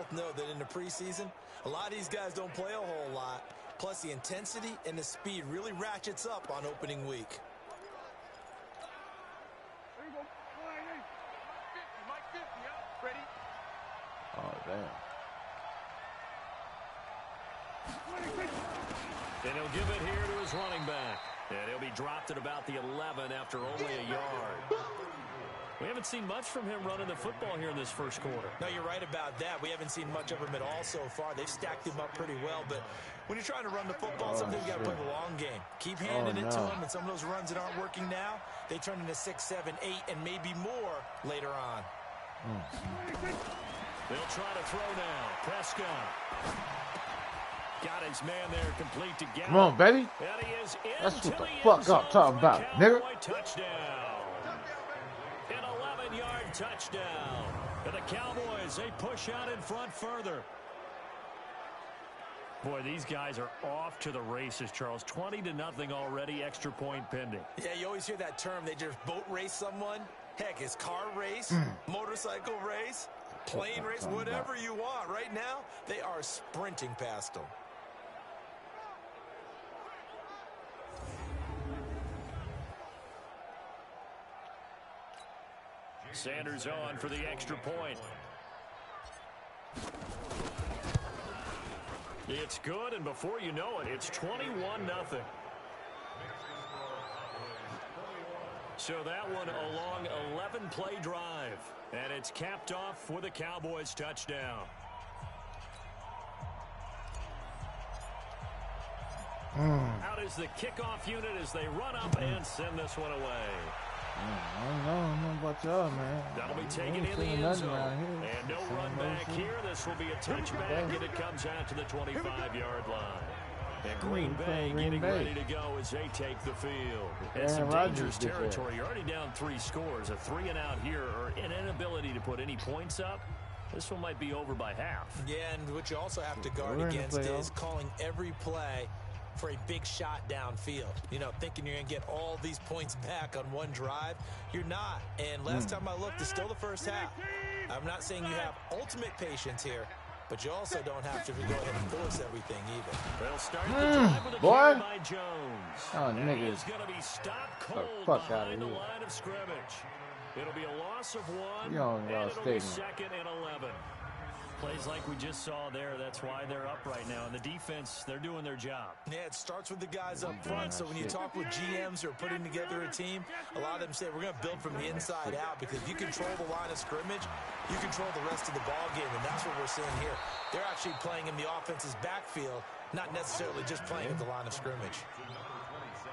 both know that in the preseason, a lot of these guys don't play a whole lot. Plus, the intensity and the speed really ratchets up on opening week. Oh, damn. And he'll give it here to his running back. And he'll be dropped at about the 11 after only a yard. We haven't seen much from him running the football here in this first quarter. No, you're right about that. We haven't seen much of him at all so far. They've stacked him up pretty well. But when you're trying to run the football, sometimes you got to play the long game. Keep handing it to him, and some of those runs that aren't working now, they turn into 6, 7, 8, and maybe more later on. They'll try to throw now. Prescott. Got his man there complete to Gallup. Come on, baby. That's what the fuck I'm talking about, nigga. Touchdown. An 11-yard touchdown. And the Cowboys, they push out in front further. Boy, these guys are off to the races, Charles. 20-0 already, extra point pending. Yeah, you always hear that term. They just boat race someone. Heck, it's car race, motorcycle race, plane race, whatever you want. Right now, they are sprinting past them. Sanders on for the extra point. It's good, and before you know it, it's 21-0. So that one a long 11-play drive, and it's capped off with a Cowboys touchdown. Out is the kickoff unit as they run up and send this one away. I don't know about y'all, man. That'll be taken in the end zone. And no run back here. This will be a touchback, and it comes out to the 25-yard line. And Green Bay getting ready to go as they take the field. And some dangerous territory. You're already down 3 scores. A 3-and-out here, or an inability to put any points up. This one might be over by half. Yeah, and what you also have to guard against is calling every play for a big shot downfield. You know, thinking you're going to get all these points back on one drive. You're not. And last time I looked, it's still the first half. I'm not saying you have ultimate patience here, but you also don't have to go ahead and force everything either. They'll start the drive with a carry by Jones. Oh, nigga. He's going to be stopped cold behind the line of scrimmage. It'll be a loss of 1, and it'll be 2nd and 11. Plays like we just saw there, that's why they're up right now. And the defense, they're doing their job. Yeah, it starts with the guys up front. So when you talk with GMs who are putting together a team, a lot of them say we're going to build from the inside out, because if you control the line of scrimmage, you control the rest of the ball game, and that's what we're seeing here. They're actually playing in the offense's backfield, not necessarily just playing at the line of scrimmage.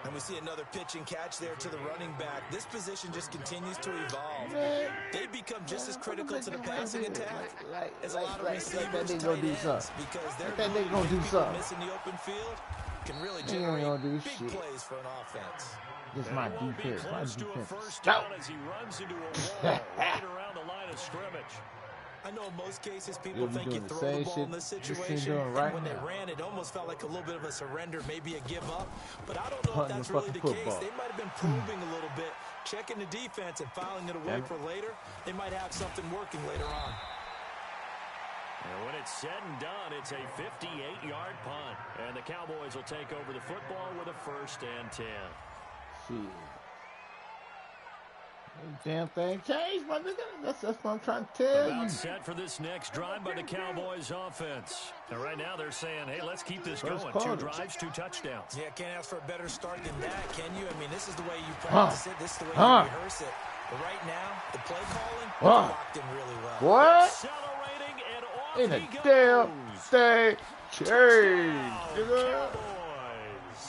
And we see another pitch and catch there to the running back. This position just continues to evolve. They become just as critical to the passing attack as a lot of receivers, tight ends, because they're going to do something. Missing the open field can really generate big plays for an offense. This is my defense. My defense. Down as he runs into a wall right around the line of scrimmage. I know in most cases people think you throw the ball in this situation, and when they ran, it almost felt like a little bit of a surrender, maybe a give up. But I don't know if that's really the case. They might have been probing a little bit, checking the defense and filing it away for later. They might have something working later on. And when it's said and done, it's a 58-yard punt. And the Cowboys will take over the football with a 1st and 10. Shit. Damn thing changed, my nigga. That's what I'm trying to tell you. Set for this next drive by the Cowboys offense. And right now they're saying, hey, let's keep this going. 2 drives, 2 touchdowns. Yeah, can't ask for a better start than that, can you? I mean, this is the way you practice it. This is the way you rehearse it. But right now, the play calling locked in really well. What? Accelerating and off in a he goes. damn thing changed, nigga. Cowboys.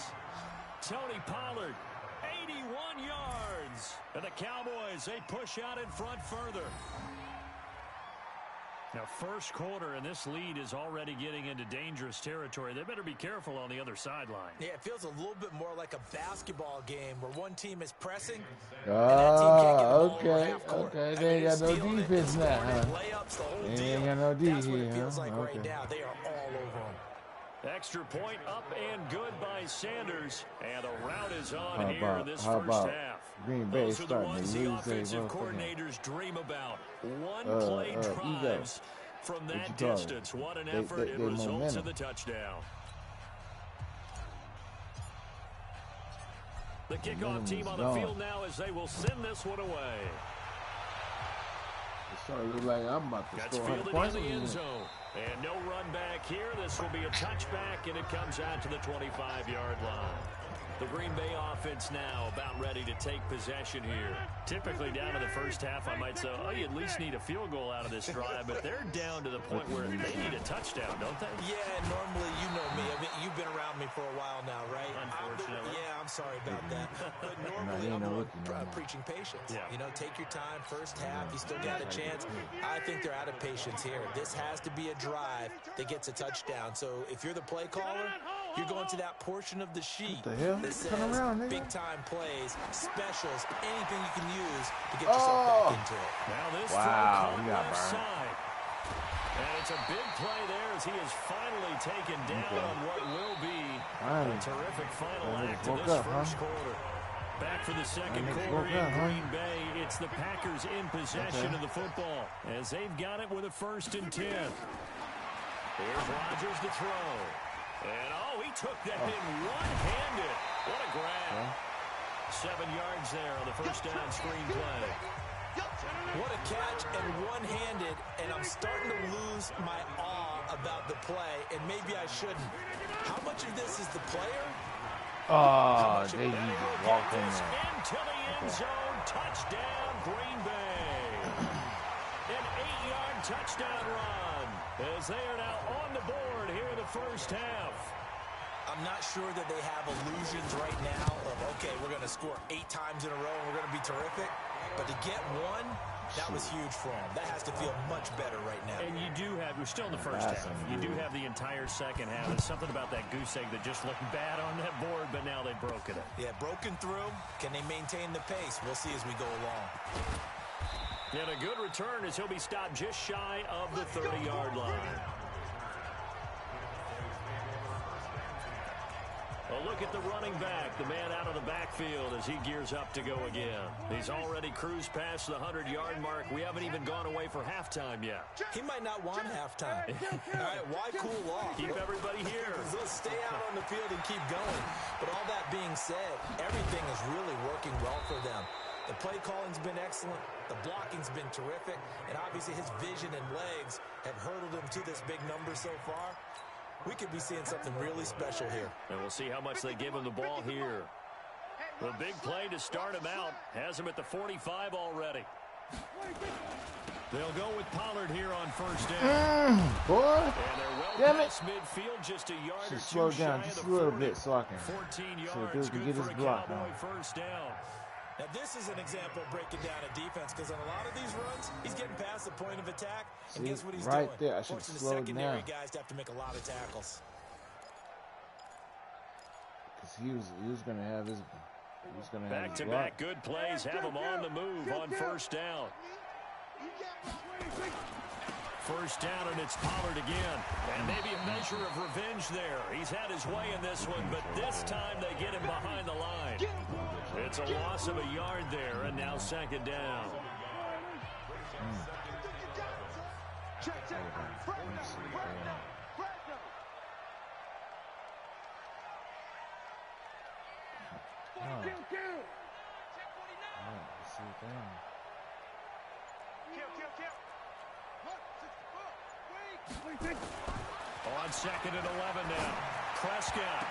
Tony Pollard. 81 yards. And the Cowboys, they push out in front further. Now, first quarter, and this lead is already getting into dangerous territory. They better be careful on the other sideline. Yeah, it feels a little bit more like a basketball game where one team is pressing, and that team can't get the ball over half court. Okay, they ain't got no defense now, huh? Layups, the whole They deal. ain't got no D That's what here, it feels huh? like right now. They are all over them. Extra point up and good by Sanders. And the route is on here in this first half. Green Bay Those are the ones the offensive coordinators dream about. One-play drives from that distance. What an effort. It results in the touchdown. The kickoff team on the field now as they will send this one away. It started to look like I'm about to That's score fielded 100 points in the end zone. And no run back here. This will be a touchback, and it comes out to the 25-yard line. The Green Bay offense now about ready to take possession here. Typically down to the first half, I might say, oh, you at least need a field goal out of this drive, but they're down to the point where they need a touchdown, don't they? Yeah, normally, you know me. I mean, you've been around me for a while now, right? Unfortunately. I'm sorry about that. But normally, I'm preaching patience. Yeah. You know, take your time. First half, you still got a chance. I think they're out of patience here. This has to be a drive that gets a touchdown. So if you're the play caller, you're going to that portion of the sheet that says big-time plays, specials, anything you can use to get yourself back into it. Now this throw left side. And it's a big play there as he is finally taken down on what will be a terrific final act to this first quarter. Back for the second quarter in Green Bay. It's the Packers in possession of the football as they've got it with a 1st and 10. Here's Rodgers to throw. And, he took that in one-handed. What a grab. 7 yards there on the first down screen play. What a catch and one-handed, and I'm starting to lose my awe about the play, and maybe I shouldn't. How much of this is the player? Oh, they just walked in there. Into the end zone, touchdown, Green Bay. An 8-yard touchdown run as they are now on the board here in the first half. I'm not sure that they have illusions right now of, okay, we're going to score 8 times in a row and we're going to be terrific. But to get one, that was huge for them. That has to feel much better right now. And you do have, we're still in the first half. You do have the entire second half. There's something about that goose egg that just looked bad on that board, but now they've broken it. Yeah, broken through. Can they maintain the pace? We'll see as we go along. And a good return as he'll be stopped just shy of the 30-yard line. A look at the running back, the man out of the backfield as he gears up to go again. He's already cruised past the 100-yard mark. We haven't even gone away for halftime yet. He might not want halftime. All right, why cool off? Keep everybody here. Let's stay out on the field and keep going. But all that being said, everything is really working well for them. The play calling's been excellent. The blocking's been terrific. And obviously his vision and legs have hurdled him to this big number so far. We could be seeing something really special here. And we'll see how much they give him the ball here. The big play to start him out has him at the 45 already. They'll go with Pollard here on first down. Boy. And they're well past midfield, just a yard or two slow down just a little bit so I can 14 yards, good for a Cowboy first down. Now, this is an example of breaking down a defense because on a lot of these runs, he's getting past the point of attack. And guess what he's doing? Right there. I should have slowed down. Secondary guys to have to make a lot of tackles. Because he was going to have his back-to-back good plays have him on the move on first down. First down, and it's Pollard again. And maybe a measure of revenge there. He's had his way in this one, but this time they get him behind the line. It's a loss of a yard there, and now second down. On second and 11 now. Prescott.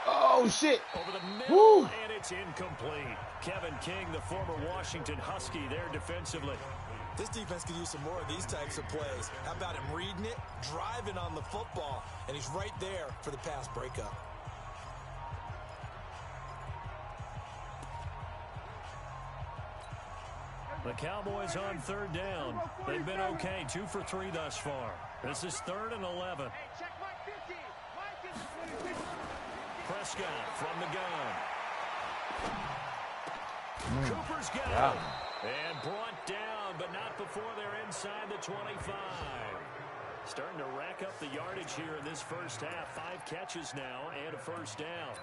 Oh, shit. Over the middle, and it's incomplete. Kevin King, the former Washington Husky, there defensively. This defense could use some more of these types of plays. How about him reading it, driving on the football, and he's right there for the pass breakup. The Cowboys on third down. They've been okay, 2 for 3 thus far. This is 3rd and 11. Prescott from the gun. Cooper's got him. And brought down, but not before they're inside the 25. Starting to rack up the yardage here in this first half. 5 catches now and a first down.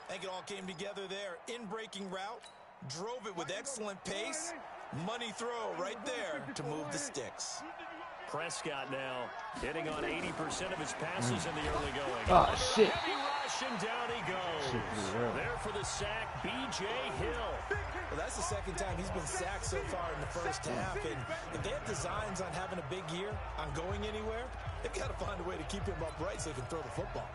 I think it all came together there. In-breaking route. Drove it with excellent pace. Money throw right there to move the sticks. Prescott now hitting on 80% of his passes in the early going. Oh, shit. Heavy rush, and down he goes. There for the sack, B.J. Hill. Well, that's the second time he's been sacked so far in the first half. And if they have designs on having a big year, on going anywhere, they've got to find a way to keep him upright so he can throw the football.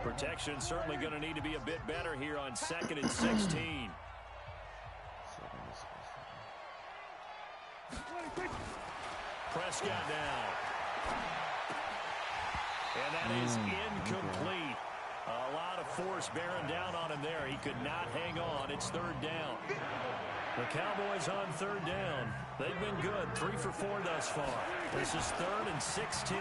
Protection certainly going to need to be a bit better here on 2nd and 16. Prescott down. And that is incomplete. A lot of force bearing down on him there. He could not hang on. It's 3rd down. The Cowboys on 3rd down. They've been good. 3 for 4 thus far. This is 3rd and 16.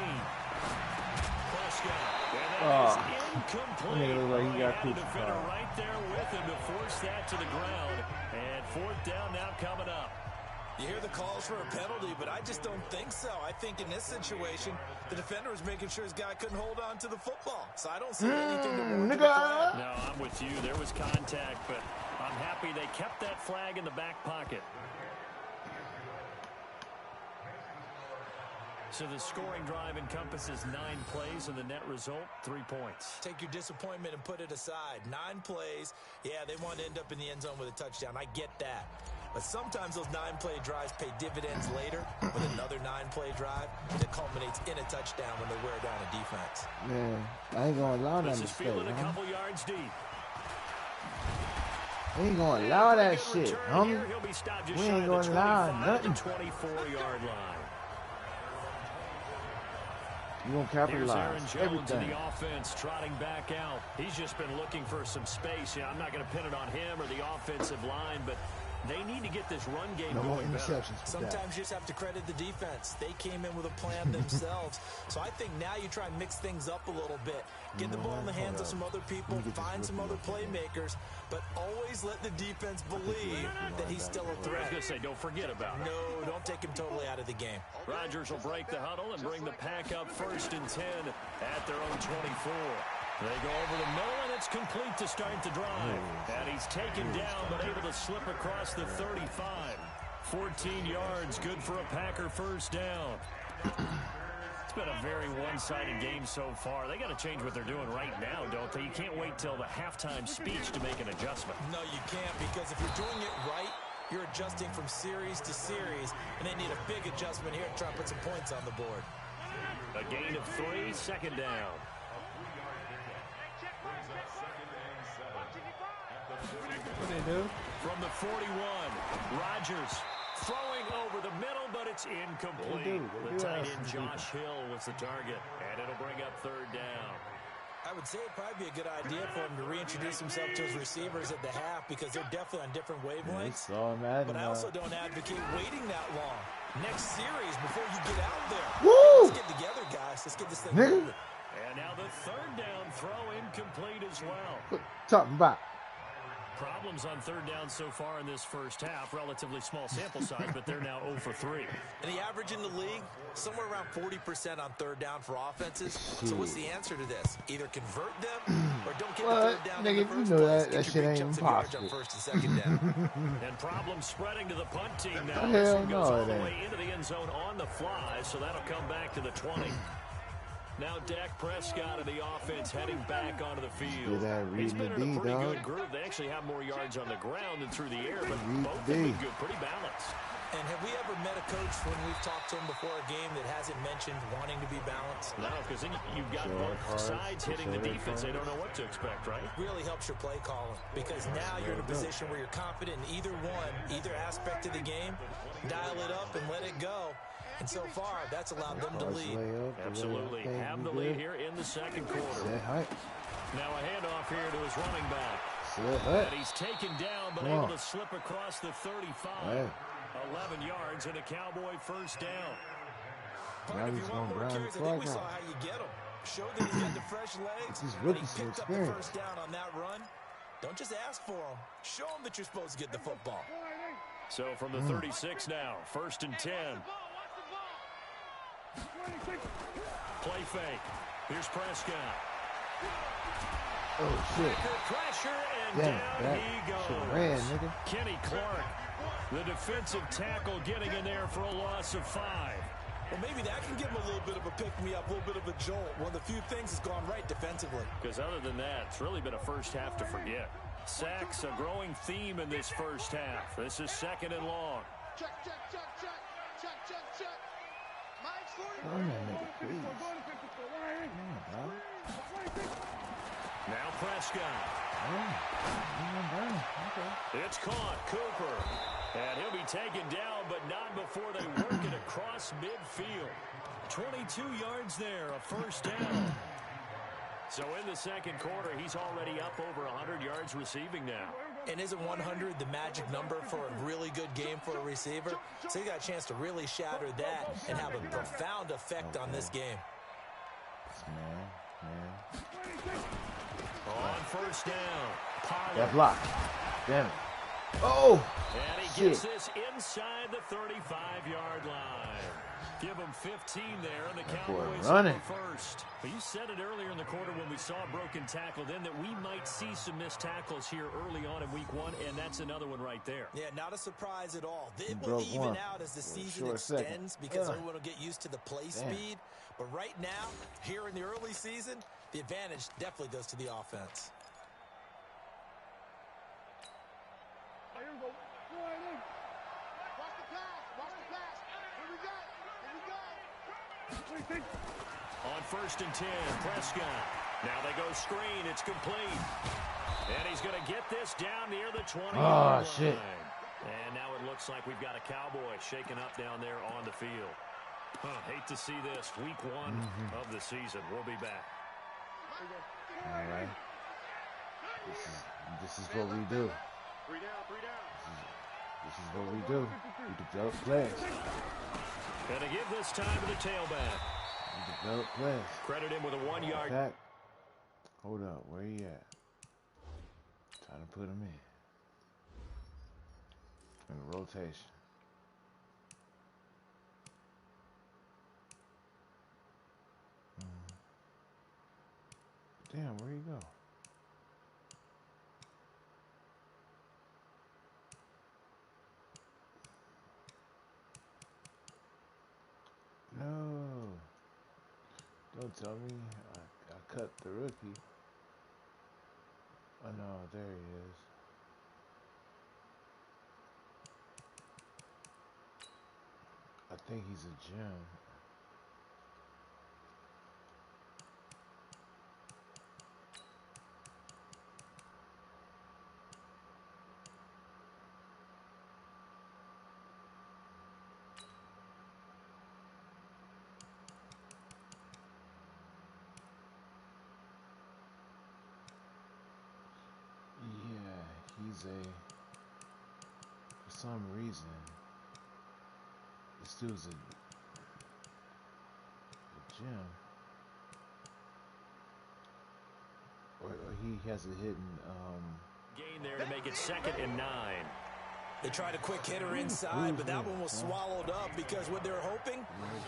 Prescott. And that is incomplete. He got a defender right there with him to force that to the ground. And 4th down now coming up. You hear the calls for a penalty, but I just don't think so. I think in this situation, the defender was making sure his guy couldn't hold on to the football. So I don't see anything to warrant the flag. No, I'm with you. There was contact, but I'm happy they kept that flag in the back pocket. So the scoring drive encompasses 9 plays, and the net result, 3 points. Take your disappointment and put it aside. 9 plays. Yeah, they want to end up in the end zone with a touchdown. I get that. But sometimes those 9-play drives pay dividends later with another 9-play drive that culminates in a touchdown when they wear down a defense. Man, I ain't going to allow that This is mistake, fielded a man. couple yards deep. We ain't going to allow that shit, homie. He'll be stopped just We shy ain't of the going to allow 25 nothing. to 24-yard line. You going to Here's capitalize Aaron Jones everything. in the offense trotting back out. He's just been looking for some space. I'm not going to pin it on him or the offensive line, but they need to get this run game No more going better. interceptions. Sometimes you just have to credit the defense. They came in with a plan themselves. So I think now you try and mix things up a little bit. Get the ball in the hands of some other people, find some other playmakers, but always let the defense believe that he's still a I was threat. going to say, don't forget about it. No, don't take him totally out of the game. Rodgers will break the huddle and bring the pack up 1st and 10 at their own 24. They go over the middle, and it's complete to start the drive. And he's taken down, but able to slip across the 35. 14 yards, good for a Packer 1st down. It's been a very one-sided game so far. They got to change what they're doing right now, don't they? You can't wait till the halftime speech to make an adjustment. No, you can't, because if you're doing it right, you're adjusting from series to series, and they need a big adjustment here to try and put some points on the board. A gain of 3, 2nd down. What they do? From the 41, Rodgers throwing over the middle, but it's incomplete. The tight end Josh Hill was the target, and it'll bring up 3rd down. I would say it'd probably be a good idea for him to reintroduce himself to his receivers at the half, because they're definitely on different wavelengths. But I also don't advocate waiting that long. Next series before you get out there. Woo! Let's get together, guys. Let's get this thing moving. And now the 3rd down throw incomplete as well. What talking about? Problems on 3rd down so far in this first half. Relatively small sample size, but they're now 0 for 3. And the average in the league, somewhere around 40% on 3rd down for offenses. So what's the answer to this? Either convert them or don't get the 3rd down in the first place. That shit ain't impossible. On 1st and 2nd down. And problems spreading to the punt team now. Hell This one goes no, all it the ain't. way into the end zone on the fly, so that'll come back to the 20. Now Dak Prescott of the offense heading back onto the field. He's been in a pretty good group. They actually have more yards on the ground than through the air, but both have been good, pretty balanced. And have we ever met a coach when we've talked to him before a game that hasn't mentioned wanting to be balanced? No, because then you've got both sides hitting the defense. They don't know what to expect, right? Really helps your play calling, because now you're in a position where you're confident in either one, either aspect of the game. Dial it up and let it go. And so far, that's allowed them to lead. Absolutely. Have the lead here in the 2nd quarter. Now a handoff here to his running back. And he's taken down, but able to slip across the 35. 11 yards and a Cowboy 1st down. But if you want more carries, I think we saw how you get them. Show that he's got the fresh legs, and he picked up the 1st down on that run. Don't just ask for them. Show them that you're supposed to get the football. So from the 36 now, 1st and 10. Play fake. Here's Prescott. Oh, shit. Pressure, and Damn, down he goes. Ran, nigga. Kenny Clark The defensive tackle getting in there for a loss of 5. Well, maybe that can give him a little bit of a pick-me-up, a little bit of a jolt. One of the few things that's gone right defensively. Because other than that, it's really been a first half to forget. Sacks, a growing theme in this first half. This is 2nd and long. Check. Mike's 40. Now Prescott. It's caught. Cooper. And he'll be taken down, but not before they work it across midfield. 22 yards there, a first down. So in the second quarter, he's already up over 100 yards receiving now. And isn't 100 the magic number for a really good game for a receiver? So he got a chance to really shatter that and have a profound effect on this game. On first down, Pollard. That block. Damn it. Oh! And he gets this inside the 35-yard line. Give him 15 there, and the Cowboys running first. But you said it earlier in the quarter when we saw a broken tackle then that we might see some missed tackles here early on in week 1, and that's another one right there. Yeah, not a surprise at all. It will even out as the season extends because everyone will get used to the play speed. But right now, here in the early season, the advantage definitely goes to the offense. On 1st and 10, Prescott. Now they go screen. It's complete. And he's going to get this down near the 20-yard line. Shit. And now it looks like we've got a Cowboy shaken up down there on the field. Hate to see this. Week 1 of the season. We'll be back. All right. This is what we do. This is what we do. We develop players. And to give this time to the tailback. We develop players. Credit him with a 1-yard. Back. Hold up. Where he at? Trying to put him in a rotation. Damn, where you go? No. Don't tell me I cut the rookie. Oh no, there he is. I think he's a gem. For some reason, this dude's a gem, or he has a hidden gain there to make it 2nd and 9. They tried a quick hitter inside, but that one was swallowed up because what they're hoping,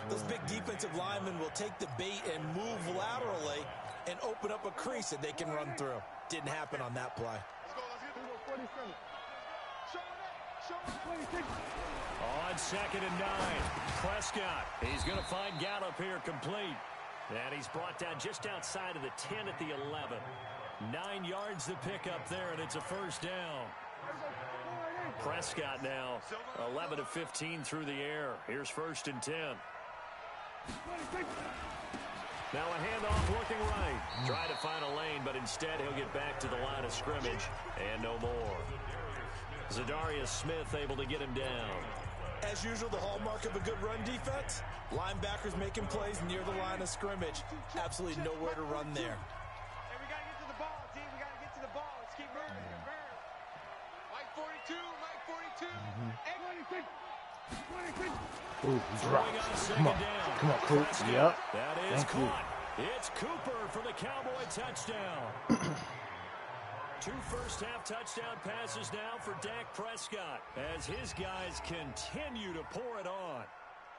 those big defensive linemen will take the bait and move laterally and open up a crease that they can run through. Didn't happen on that play. On 2nd and 9, Prescott. He's going to find Gallup here complete. And he's brought down just outside of the 10 at the 11. 9 yards to pick up there, and it's a first down. Prescott now 11 of 15 through the air. Here's 1st and 10. Now a handoff looking right. Try to find a lane, but instead he'll get back to the line of scrimmage and no more. Zadarius Smith able to get him down. As usual, the hallmark of a good run defense, linebackers making plays near the line of scrimmage. Absolutely nowhere to run there. Hey, we got to get to the ball, team. We got to get to the ball. Let's keep moving. Mike 42, Mike 42. Ooh, he dropped. Come on, Coop. Yep. That is caught. It's Cooper for the Cowboy touchdown. 2 first-half touchdown passes now for Dak Prescott as his guys continue to pour it on.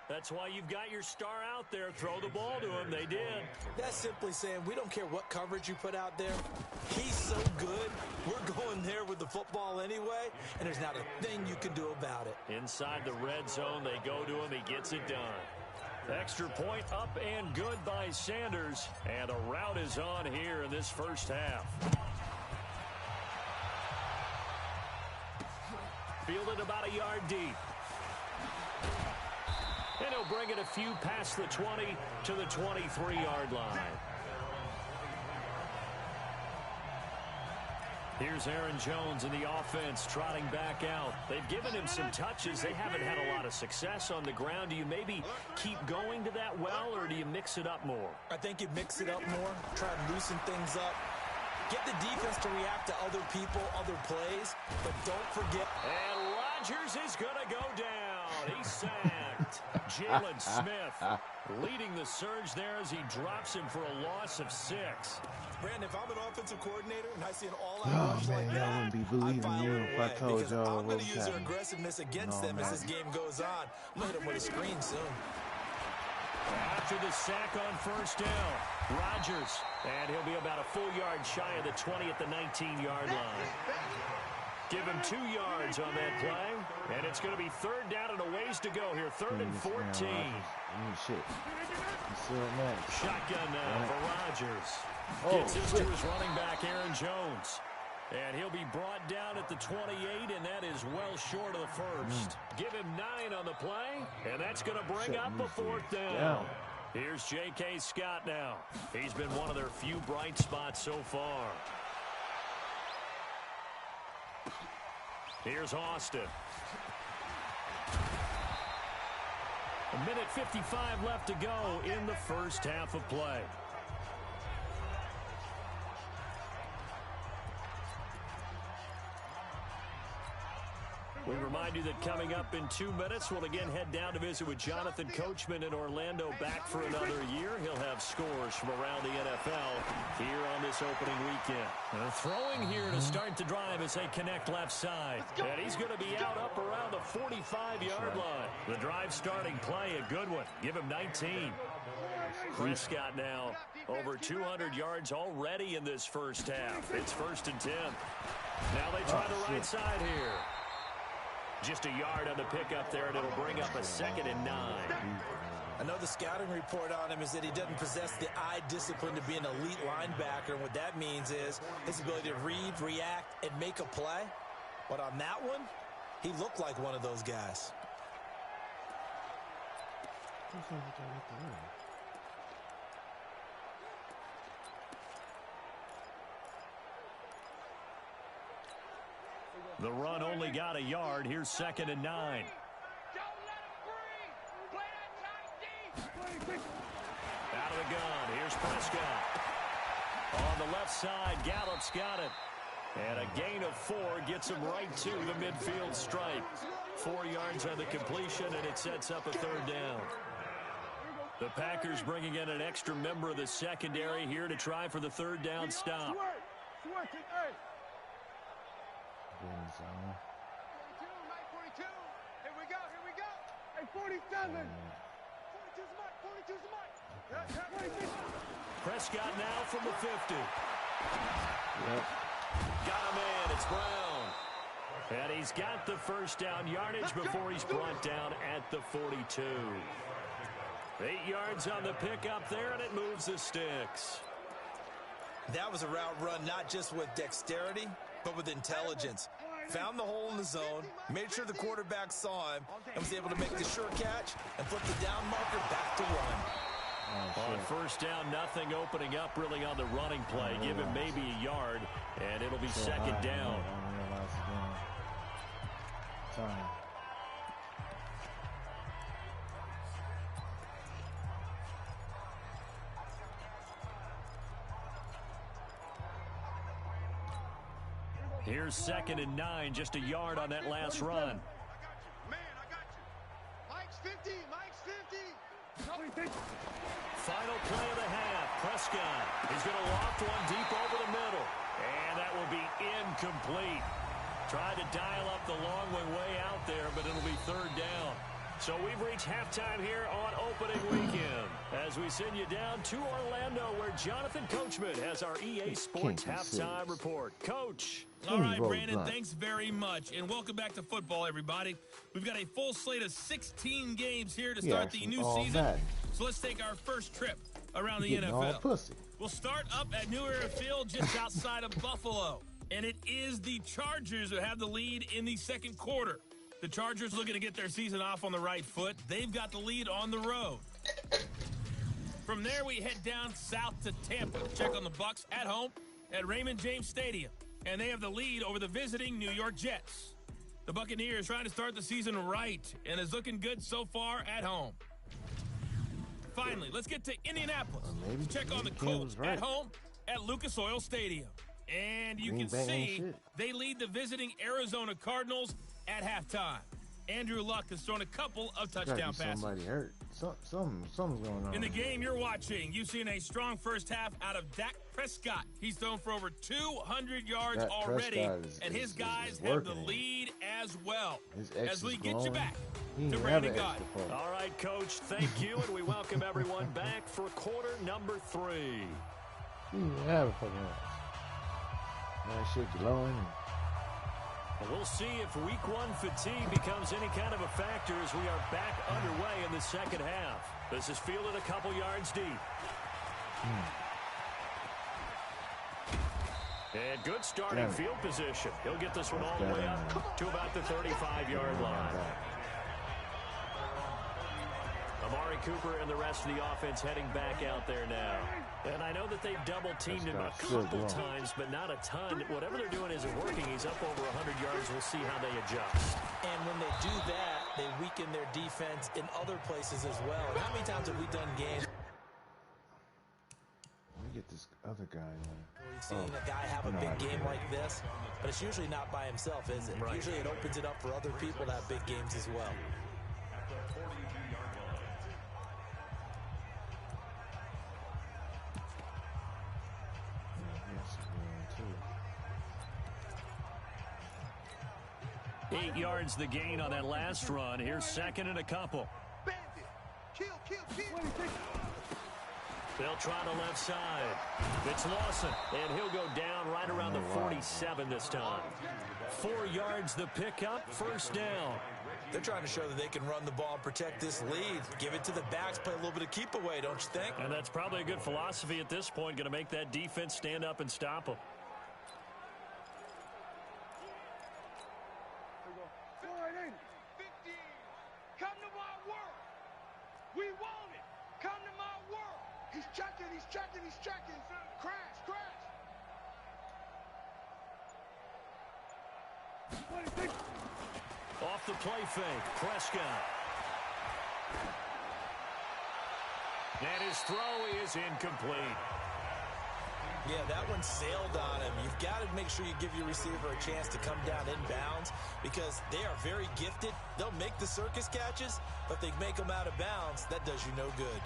That's why you've got your star out there. Throw the ball to him. They did. That's simply saying we don't care what coverage you put out there. He's so good. We're going there with the football anyway, and there's not a thing you can do about it. Inside the red zone, they go to him. He gets it done. Extra point up and good by Sanders. And a rout is on here in this first half. Fielded about a yard deep. And he'll bring it a few past the 20 to the 23-yard line. Here's Aaron Jones in the offense trotting back out. They've given him some touches. They haven't had a lot of success on the ground. Do you maybe keep going to that well, or do you mix it up more? I think you mix it up more, try and loosen things up. Get the defense to react to other people, other plays, but don't forget. And Rodgers is going to go down. He's sacked. Jalen Smith leading the surge there as he drops him for a loss of 6. Brandon, if I'm an offensive coordinator and I see an all-out rush like that, wouldn't be believing you if I told y'all I'm going to use their aggressiveness against them as this game goes on. I'm going to hit them with a screen soon. After the sack on first down, Rodgers, and he'll be about a full yard shy of the 20 at the 19-yard line. Give him 2 yards on that play, and it's going to be third down and a ways to go here. 3rd and 14. Shotgun now for Rodgers. Gets this to his running back, Aaron Jones. And he'll be brought down at the 28, and that is well short of the first. Give him 9 on the play, and that's going to bring up a 4th down. Here's J.K. Scott now. He's been one of their few bright spots so far. Here's Austin. 1:55 left to go in the first half of play. We remind you that coming up in 2 minutes, we'll again head down to visit with Jonathan Coachman in Orlando, back for another year. He'll have scores from around the NFL here on this opening weekend. Throwing here to start the drive as they connect left side. And he's going to be out up around the 45-yard line. The drive starting play, a good one. Give him 19. Prescott now over 200 yards already in this first half. It's 1st and 10. Now they try the right side here. Just a yard on the pickup there, and it'll bring up a 2nd and 9. I know the scouting report on him is that he doesn't possess the eye discipline to be an elite linebacker. And what that means is his ability to read, react, and make a play. But on that one, he looked like one of those guys. The run only got a yard. Here's 2nd and 9. Don't let him breathe. Play that tight D. Out of the gun. Here's Prescott. On the left side, Gallup's got it. And a gain of 4 gets him right to the midfield stripe. 4 yards on the completion, and it sets up a 3rd down. The Packers bringing in an extra member of the secondary here to try for the 3rd down stop. Mike 42. Here we go. Hey, 47. 42's Mike. 42's Mike. Prescott now from the 50. Got him in. It's Brown. And he's got the first down yardage before he's brought down at the 42. 8 yards on the pickup there, and it moves the sticks. That was a route run not just with dexterity, but with intelligence. Found the hole in the zone, made sure the quarterback saw him, and was able to make the sure catch and flip the down marker back to run. On first down, nothing opening up really on the running play. Give him maybe a yard, and it'll be 2nd down. Here's 2nd and 9, just a yard on that last run. Man, I got you. Mike's 50. Final play of the half. Prescott is going to loft one deep over the middle. And that will be incomplete. Tried to dial up the long one way out there, but it'll be 3rd down. So we've reached halftime here on opening weekend as we send you down to Orlando where Jonathan Coachman has our EA Sports halftime report. Coach. All right, Brandon, thanks very much. And welcome back to football, everybody. We've got a full slate of 16 games here to start the new season. So let's take our first trip around the NFL. We'll start up at New Era Field just outside of Buffalo. And it is the Chargers who have the lead in the second quarter. The Chargers looking to get their season off on the right foot. They've got the lead on the road. From there, we head down south to Tampa. Check on the Bucs at home at Raymond James Stadium. And they have the lead over the visiting New York Jets. The Buccaneers trying to start the season right and is looking good so far at home. Finally, let's get to Indianapolis. Check on the Colts at home at Lucas Oil Stadium. And you can see they lead the visiting Arizona Cardinals at halftime. Andrew Luck has thrown a couple of touchdown passes. Somebody hurt. Something's going on. In the game you're watching, you've seen a strong first half out of Dak Prescott. He's thrown for over 200 yards already, and his guys have the lead as well. As we get you back to Brandon Gott. All right, Coach, thank you, and we welcome everyone back for quarter number 3. That shit glowing. We'll see if week 1 fatigue becomes any kind of a factor as we are back underway in the second half. This is fielded a couple yards deep. And good starting field position. He'll get this one all the way up to about the 35-yard line. Amari Cooper and the rest of the offense heading back out there now. And I know that they've double-teamed him a couple times, but not a ton. Whatever they're doing isn't working. He's up over 100 yards. We'll see how they adjust. And when they do that, they weaken their defense in other places as well. And how many times have we done games? Let me get this other guy in. We've seen a guy have a big game like this, but it's usually not by himself, is it? Right. Usually it opens it up for other people to have big games as well. 8 yards the gain on that last run. Here's second and a couple. They'll try the left side. It's Lawson, and he'll go down right around the 47 this time. 4 yards the pickup, first down. They're trying to show that they can run the ball and protect this lead. Give it to the backs, play a little bit of keep away, don't you think? And that's probably a good philosophy at this point, going to make that defense stand up and stop them. Come to my work. We want it. Come to my work. He's checking, he's checking, he's checking. Crash, crash. Off the play fake, Prescott. And his throw is incomplete. Yeah, that one sailed on him. You've got to make sure you give your receiver a chance to come down inbounds because they are very gifted. They'll make the circus catches, but if they make them out of bounds, that does you no good.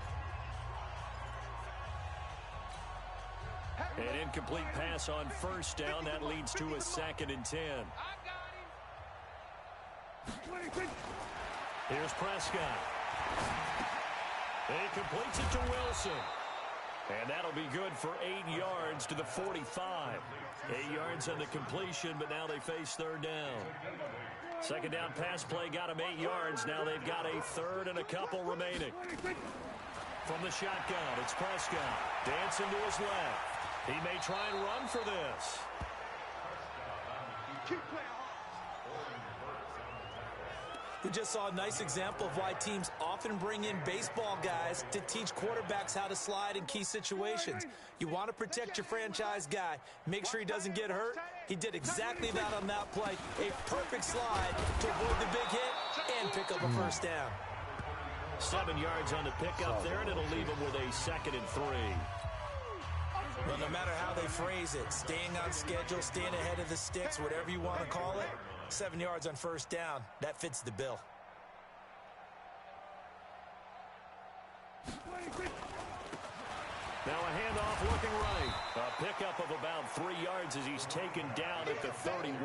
An incomplete pass on first down. That leads to a 2nd and 10. Here's Prescott. He completes it to Wilson. And that'll be good for 8 yards to the 45. 8 yards on the completion, but now they face third down. Second down pass play got them 8 yards. Now they've got a third and a couple remaining. From the shotgun, it's Prescott. Dancing to his left. He may try and run for this. Keep playing hard. We just saw a nice example of why teams often bring in baseball guys to teach quarterbacks how to slide in key situations. You want to protect your franchise guy. Make sure he doesn't get hurt. He did exactly that on that play. A perfect slide to avoid the big hit and pick up a first down. 7 yards on the pickup there, and it'll leave him with a 2nd and 3. Well, no matter how they phrase it, staying on schedule, staying ahead of the sticks, whatever you want to call it, 7 yards on first down, that fits the bill. Now a handoff looking right. A pickup of about 3 yards as he's taken down at the 31.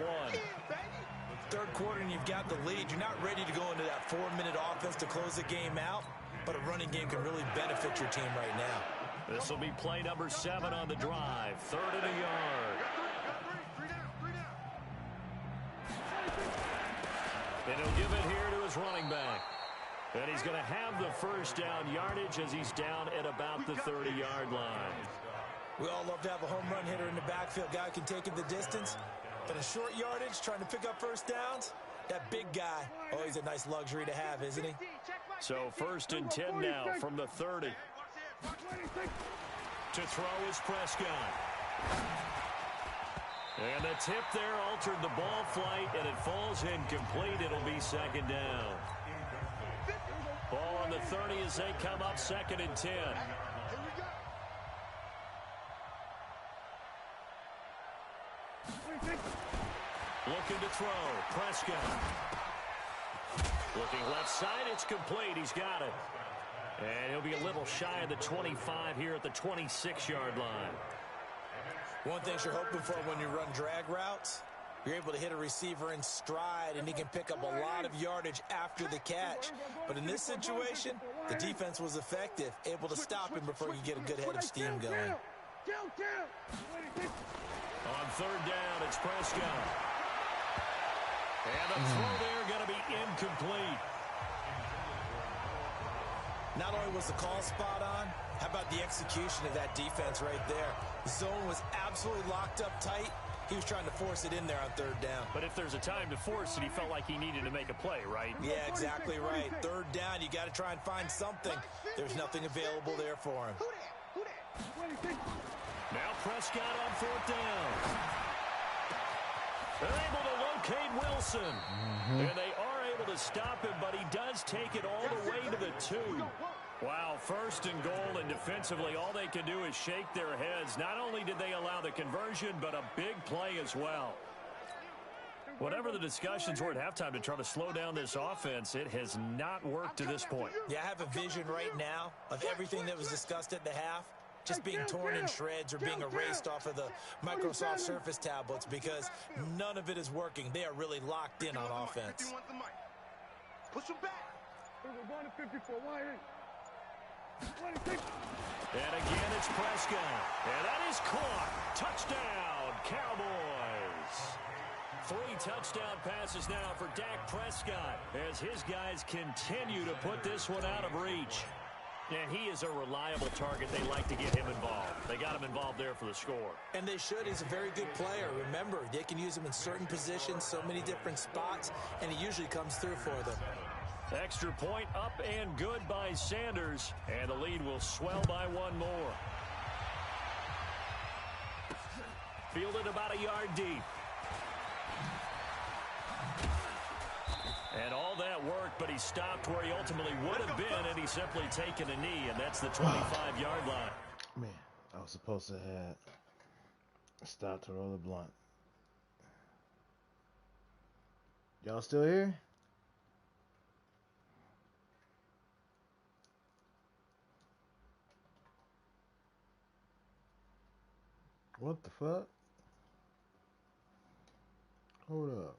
third quarter and you've got the lead, you're not ready to go into that 4-minute offense to close the game out, but a running game can really benefit your team right now. This will be play number 7 on the drive. 3rd and a yard. And he'll give it here to his running back. And he's going to have the first down yardage as he's down at about the 30-yard line. We all love to have a home run hitter in the backfield. Guy can take it the distance. But a short yardage, trying to pick up first downs, that big guy, oh, he's a nice luxury to have, isn't he? So 1st and 10 now from the 30. To throw is Prescott. And the tip there altered the ball flight, and it falls incomplete. It'll be 2nd down. Ball on the 30 as they come up 2nd and 10. Looking to throw. Prescott. Looking left side. It's complete. He's got it. And he'll be a little shy of the 25 here at the 26-yard line. One thing you're hoping for when you run drag routes, you're able to hit a receiver in stride, and he can pick up a lot of yardage after the catch. But in this situation, the defense was effective, able to stop him before you get a good head of steam going. On 3rd down, it's Prescott. And the throw there going to be incomplete. Not only was the call spot on, how about the execution of that defense right there? The zone was absolutely locked up tight. He was trying to force it in there on 3rd down. But if there's a time to force it, he felt like he needed to make a play, right? Yeah, exactly right. 3rd down, you got to try and find something. There's nothing available there for him. Now Prescott on 4th down. They're able to locate Wilson. And they are able to stop him, but he does take it all the way to the 2. Wow, 1st and goal, and defensively all they can do is shake their heads. Not only did they allow the conversion, but a big play as well. Whatever the discussions were at halftime to try to slow down this offense, it has not worked to this point. Yeah, I have a vision right now of everything that was discussed at the half just being torn in shreds or being erased off of the Microsoft Surface tablets because none of it is working. They are really locked in on offense. Push him back. And again, it's Prescott. And that is caught. Touchdown, Cowboys. 3 touchdown passes now for Dak Prescott as his guys continue to put this one out of reach. And he is a reliable target. They like to get him involved. They got him involved there for the score. And they should. He's a very good player. Remember, they can use him in certain positions, so many different spots, and he usually comes through for them. Extra point up and good by Sanders. And the lead will swell by 1 more. Fielded about a yard deep. And all that worked, but he stopped where he ultimately would have been, and he's simply taken a knee, and that's the 25-yard line. Man, I was supposed to have stopped to roll the blunt. Y'all still here? What the fuck? Hold up.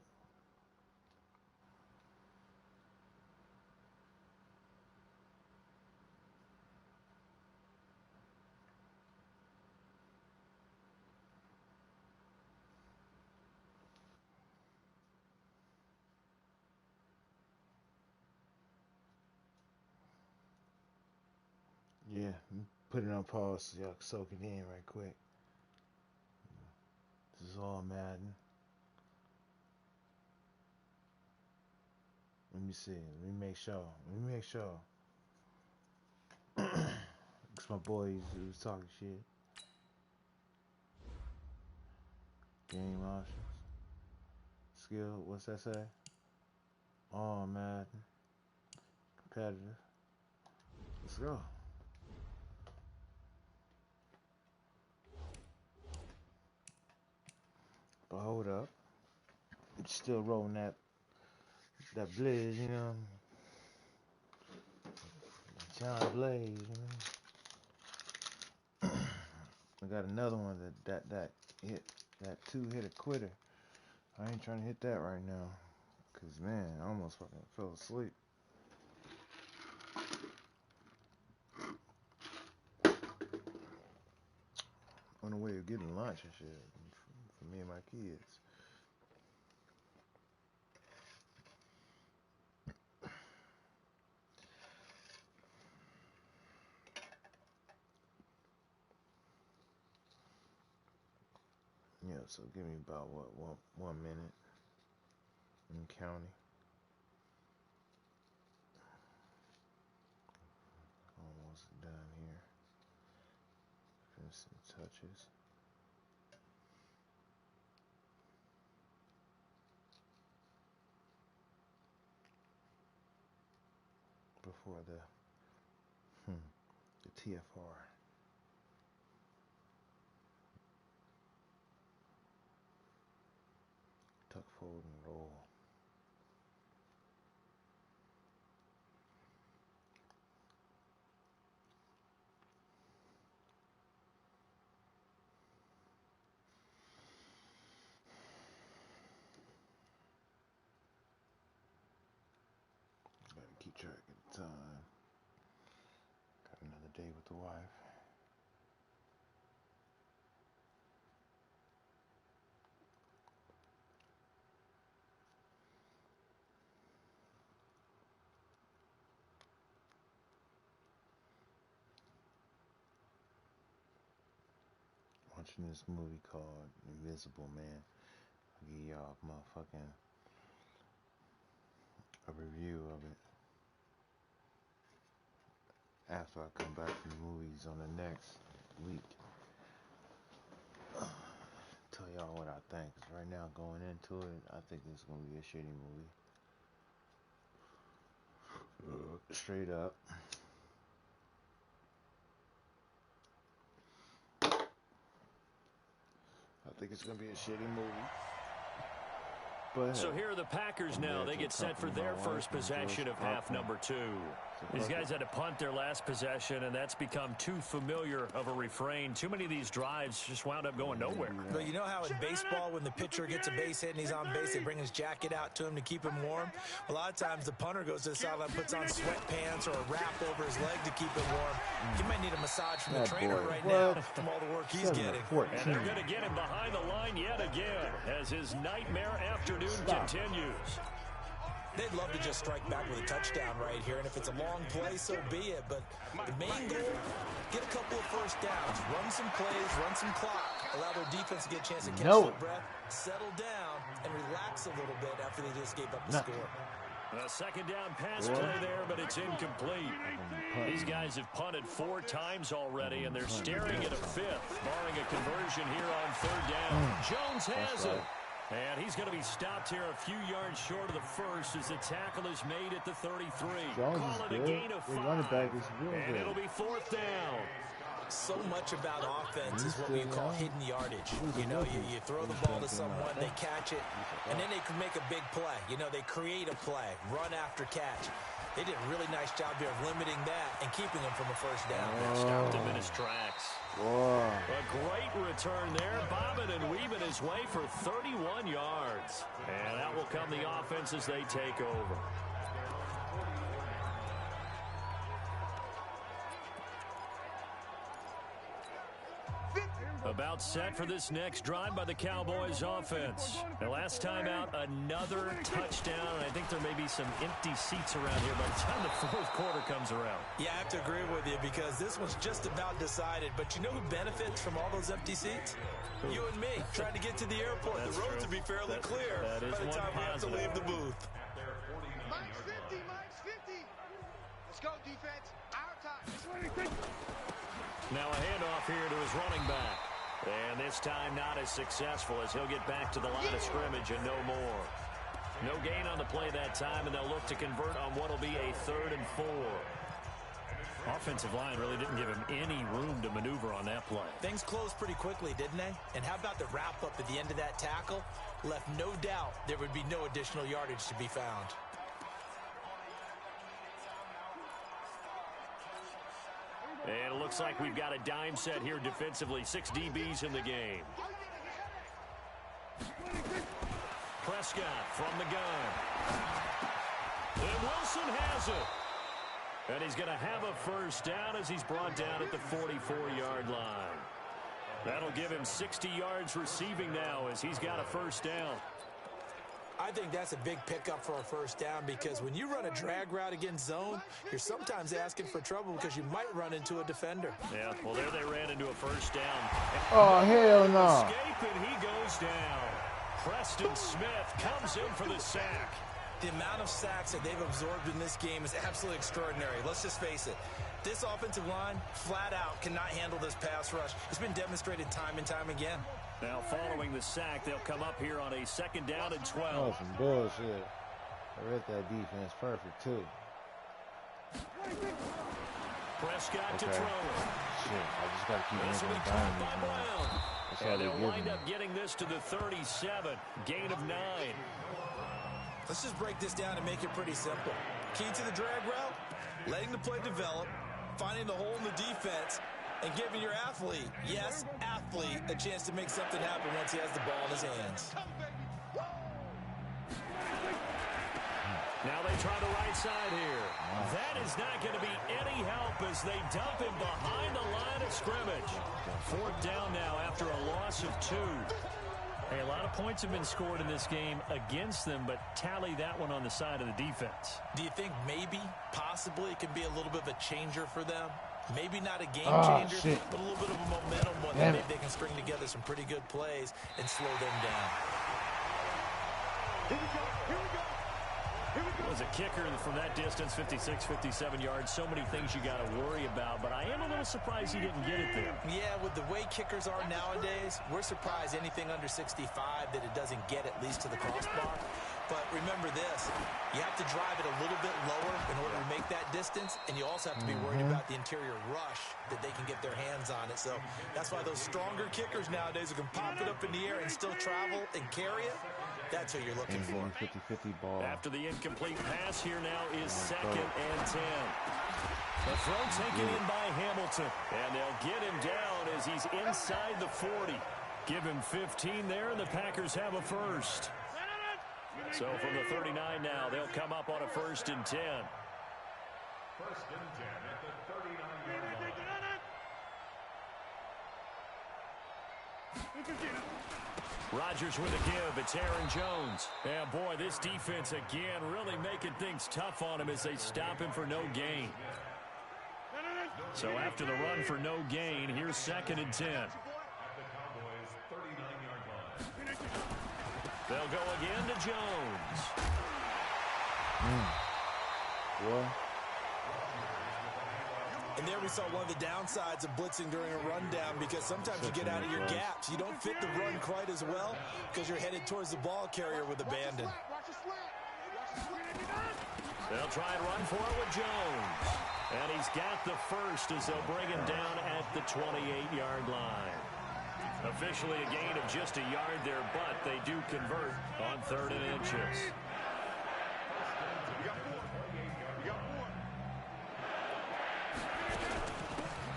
Yeah, put it on pause so y'all can soak it in right quick. This is all Madden. Let me see. Let me make sure. It's my boy who was talking shit. Game options. Skill, what's that say? All Madden. Competitive. Let's go. But hold up. It's still rolling that Blaze, you know. John Blaze, you know. I got another one that hit that 2 hit a quitter. I ain't trying to hit that right now. Because, man, I almost fucking fell asleep. On the way of getting lunch and shit for me and my kids. Yeah, so give me about one minute in county. Almost done here. Finishing touches. Before the TFR. Tuck, fold, and roll. Better keep track of the time. Got another day with the wife. Watching this movie called Invisible Man. I'll give y'all motherfucking a review of it after I come back from the movies on the next week. Tell y'all what I think. 'Cause right now, going into it, I think it's gonna be a shitty movie. Straight up. I think it's going to be a shitty movie. But so here are the Packers now. They get set for their first possession of half number 2. These guys had to punt their last possession, and that's become too familiar of a refrain. Too many of these drives just wound up going nowhere. But you know how in baseball, when the pitcher gets a base hit and he's on base, they bring his jacket out to him to keep him warm? A lot of times the punter goes to the sideline, puts on sweatpants or a wrap over his leg to keep it warm. He might need a massage from the trainer right now from all the work he's getting. And they're going to get him behind the line yet again as his nightmare afternoon continues. They'd love to just strike back with a touchdown right here, and if it's a long play, so be it. But the main goal, get a couple of first downs, run some plays, run some clock, allow their defense to get a chance to catch their breath, settle down, and relax a little bit after they just gave up the score. A second down pass play there, but it's incomplete. These guys have punted 4 times already, and they're staring at a 5th, barring a conversion here on 3rd down. Jones has it. And he's going to be stopped here a few yards short of the first as the tackle is made at the 33. Jones Call it a gain of 5. Running back is real and good. It'll be 4th down. So much about offense is what we call hidden yardage. You know, you throw the ball to someone, they catch it, and then they can make a big play. You know, they create a play, run after catch. They did a really nice job here of limiting that and keeping them from a first down. Stopped him in his tracks. A great return there, bobbing and weaving his way for 31 yards. And that will come the offense as they take over. About set for this next drive by the Cowboys offense. The last time out, another touchdown. And I think there may be some empty seats around here by the time the 4th quarter comes around. Yeah, I have to agree with you because this one's just about decided. But you know who benefits from all those empty seats? You and me, trying to get to the airport. That's the roads true. will be fairly clear by the time we have to leave the booth. Mike's 50, Mike's 50. Let's go, defense. Our time. Now a handoff here to his running back. And this time not as successful as he'll get back to the line of scrimmage and no more. No gain on the play that time, and they'll look to convert on what will be a 3rd and 4. Offensive line really didn't give him any room to maneuver on that play. Things closed pretty quickly, didn't they? And how about the wrap-up at the end of that tackle? Left no doubt there would be no additional yardage to be found. And it looks like we've got a dime set here defensively. 6 DBs in the game. Prescott from the gun. And Wilson has it. And he's going to have a first down as he's brought down at the 44-yard line. That'll give him 60 yards receiving now as he's got a first down. I think that's a big pickup for a first down because when you run a drag route against zone, you're sometimes asking for trouble because you might run into a defender. Yeah, well, there they ran into a first down. Oh, hell no. Escape, and he goes down. Preston Smith comes in for the sack. The amount of sacks that they've absorbed in this game is absolutely extraordinary. Let's just face it. This offensive line, flat out, cannot handle this pass rush. It's been demonstrated time and time again. Now, following the sack, they'll come up here on a second down and 12. Oh, some bullshit. I read that defense perfect, too. Prescott to throw it. Shit, I just got to keep This will be making caught by dimes, Brown. That's all And they're they'll giving wind me. up getting this to the 37. Gain of 9. Let's just break this down and make it pretty simple. Key to the drag route, letting the play develop, finding the hole in the defense, and giving your athlete, yes, athlete, a chance to make something happen once he has the ball in his hands. Now they try the right side here. That is not going to be any help as they dump him behind the line of scrimmage. Fourth down now after a loss of 2. Hey, a lot of points have been scored in this game against them, but tally that one on the side of the defense. Do you think maybe, possibly, it can be a little bit of a changer for them? Maybe not a game changer, shit. but a little bit of a momentum one that maybe they can string together some pretty good plays and slow them down. Here we go. Here we go. Here we go. Was a kicker from that distance, 56, 57 yards. So many things you got to worry about, but I am a little surprised he didn't get it there. Yeah, with the way kickers are nowadays, we're surprised anything under 65 that it doesn't get at least to the crossbar. But remember this, you have to drive it a little bit lower in order to make that distance, and you also have to be worried about the interior rush that they can get their hands on it. So that's why those stronger kickers nowadays who can pop it up in the air and still travel and carry it, that's what you're looking for. 50-50 ball. After the incomplete pass here now is second and 10. The throw taken in by Hamilton, and they'll get him down as he's inside the 40. Give him 15 there, and the Packers have a first. So from the 39 now, they'll come up on a first and 10. First and 10 at the 39-yard line. Rodgers with a give. It's Aaron Jones. And boy, this defense again really making things tough on him as they stop him for no gain. So after the run for no gain, here's second and 10. At the Cowboys' 39-yard line. They'll go again to Jones. Boy. And there we saw one of the downsides of blitzing during a rundown because sometimes you get out of your gaps. You don't fit the run quite as well because you're headed towards the ball carrier with abandon. They'll try and run for it with Jones. And he's got the first as they'll bring him down at the 28-yard line. Officially a gain of just a yard there, but they do convert on 3rd and inches.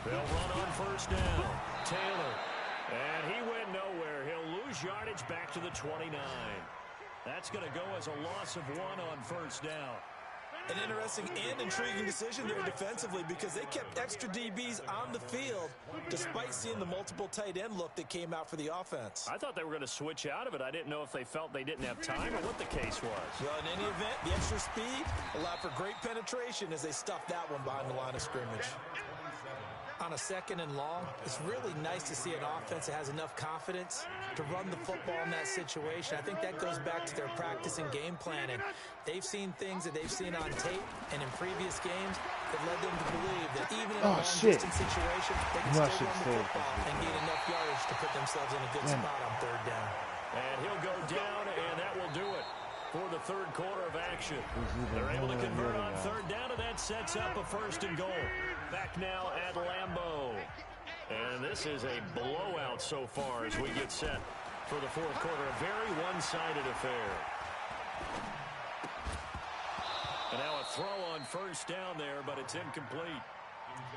They'll run on first down. Taylor. And he went nowhere. He'll lose yardage back to the 29. That's going to go as a loss of 1 on first down. An interesting and intriguing decision there defensively because they kept extra DBs on the field despite seeing the multiple tight end look that came out for the offense. I thought they were going to switch out of it. I didn't know if they felt they didn't have time or what the case was. Well, in any event, the extra speed allowed for great penetration as they stuffed that one behind the line of scrimmage. On a 2nd and long, it's really nice to see an offense that has enough confidence to run the football in that situation. I think that goes back to their practice and game planning. They've seen things that they've seen on tape and in previous games that led them to believe that even in a long-distance situation, they can still run the football and gain enough yardage to put themselves in a good spot on 3rd down. And he'll go down, and that will do it for the 3rd quarter of action. They're able to convert on 3rd down, and that sets up a 1st and goal. Back now at Lambeau. And this is a blowout so far as we get set for the 4th quarter. A very one-sided affair. And now a throw on first down there, but it's incomplete.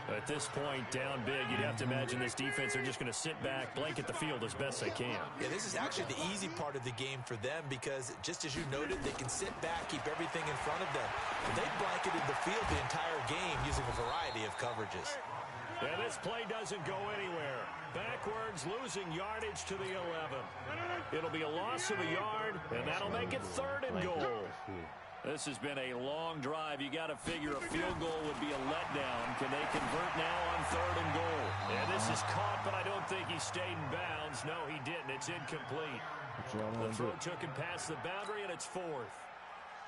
At this point, down big, you'd have to imagine this defense are just going to sit back, blanket the field as best they can. Yeah, this is actually the easy part of the game for them because, just as you noted, they can sit back, keep everything in front of them. They blanketed the field the entire game using a variety of coverages. And this play doesn't go anywhere. Backwards, losing yardage to the 11. It'll be a loss of a yard, and that'll make it 3rd and goal. This has been a long drive. You got to figure a field goal would be a letdown. Can they convert now on 3rd and goal? And this is caught, but I don't think he stayed in bounds. No, he didn't. It's incomplete. The throw took him past the boundary, and it's 4th.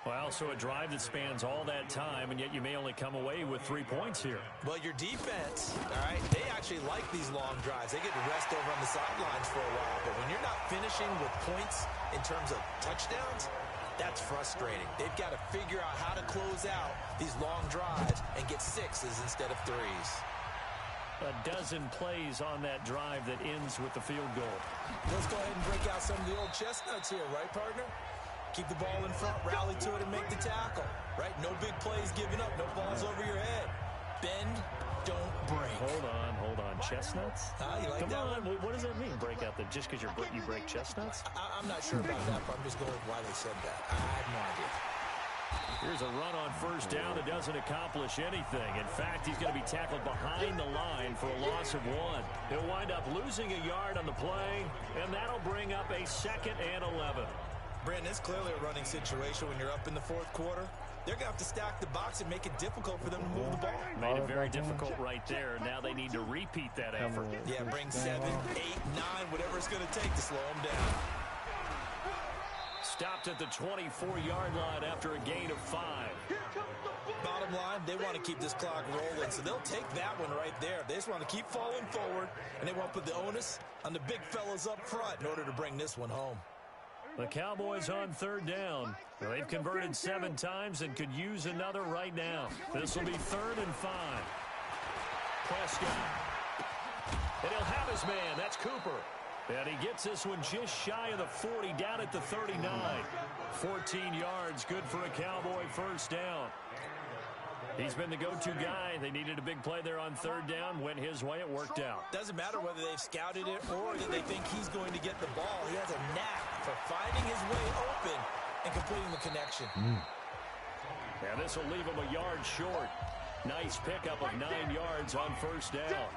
Well, so a drive that spans all that time, and yet you may only come away with 3 points here. Well, your defense, all right, they actually like these long drives. They get to rest over on the sidelines for a while. But when you're not finishing with points in terms of touchdowns, that's frustrating. They've got to figure out how to close out these long drives and get 6s instead of 3s. A dozen plays on that drive that ends with the field goal. Let's go ahead and break out some of the old chestnuts here, right, partner? Keep the ball in front, rally to it, and make the tackle, right? No big plays given up, no balls over your head. Bend, don't break. Hold on. Chestnuts? You like Come that on. one? What does that mean, break out? Just because you break chestnuts? I'm not sure about that, but I'm just going with why they said that. I have no idea. Here's a run on 1st down that doesn't accomplish anything. In fact, he's going to be tackled behind the line for a loss of 1. He'll wind up losing a yard on the play, and that'll bring up a 2nd and 11. Brandon, it's clearly a running situation when you're up in the 4th quarter. They're going to have to stack the box and make it difficult for them to move the ball. Made it very difficult right there. Now they need to repeat that effort. Yeah, bring 7, 8, 9, whatever it's going to take to slow them down. Stopped at the 24-yard line after a gain of 5. Bottom line, they want to keep this clock rolling, so they'll take that one right there. They just want to keep falling forward, and they want to put the onus on the big fellas up front in order to bring this one home. The Cowboys on 3rd down. They've converted 7 times and could use another right now. This will be 3rd and 5. Prescott. And he'll have his man. That's Cooper. And he gets this one just shy of the 40, down at the 39. 14 yards, good for a Cowboy 1st down. He's been the go-to guy. They needed a big play there on 3rd down. Went his way. It worked out. Doesn't matter whether they've scouted it or that they think he's going to get the ball. He has a knack for finding his way open and completing the connection. And this will leave him a yard short. Nice pickup of 9 yards on 1st down.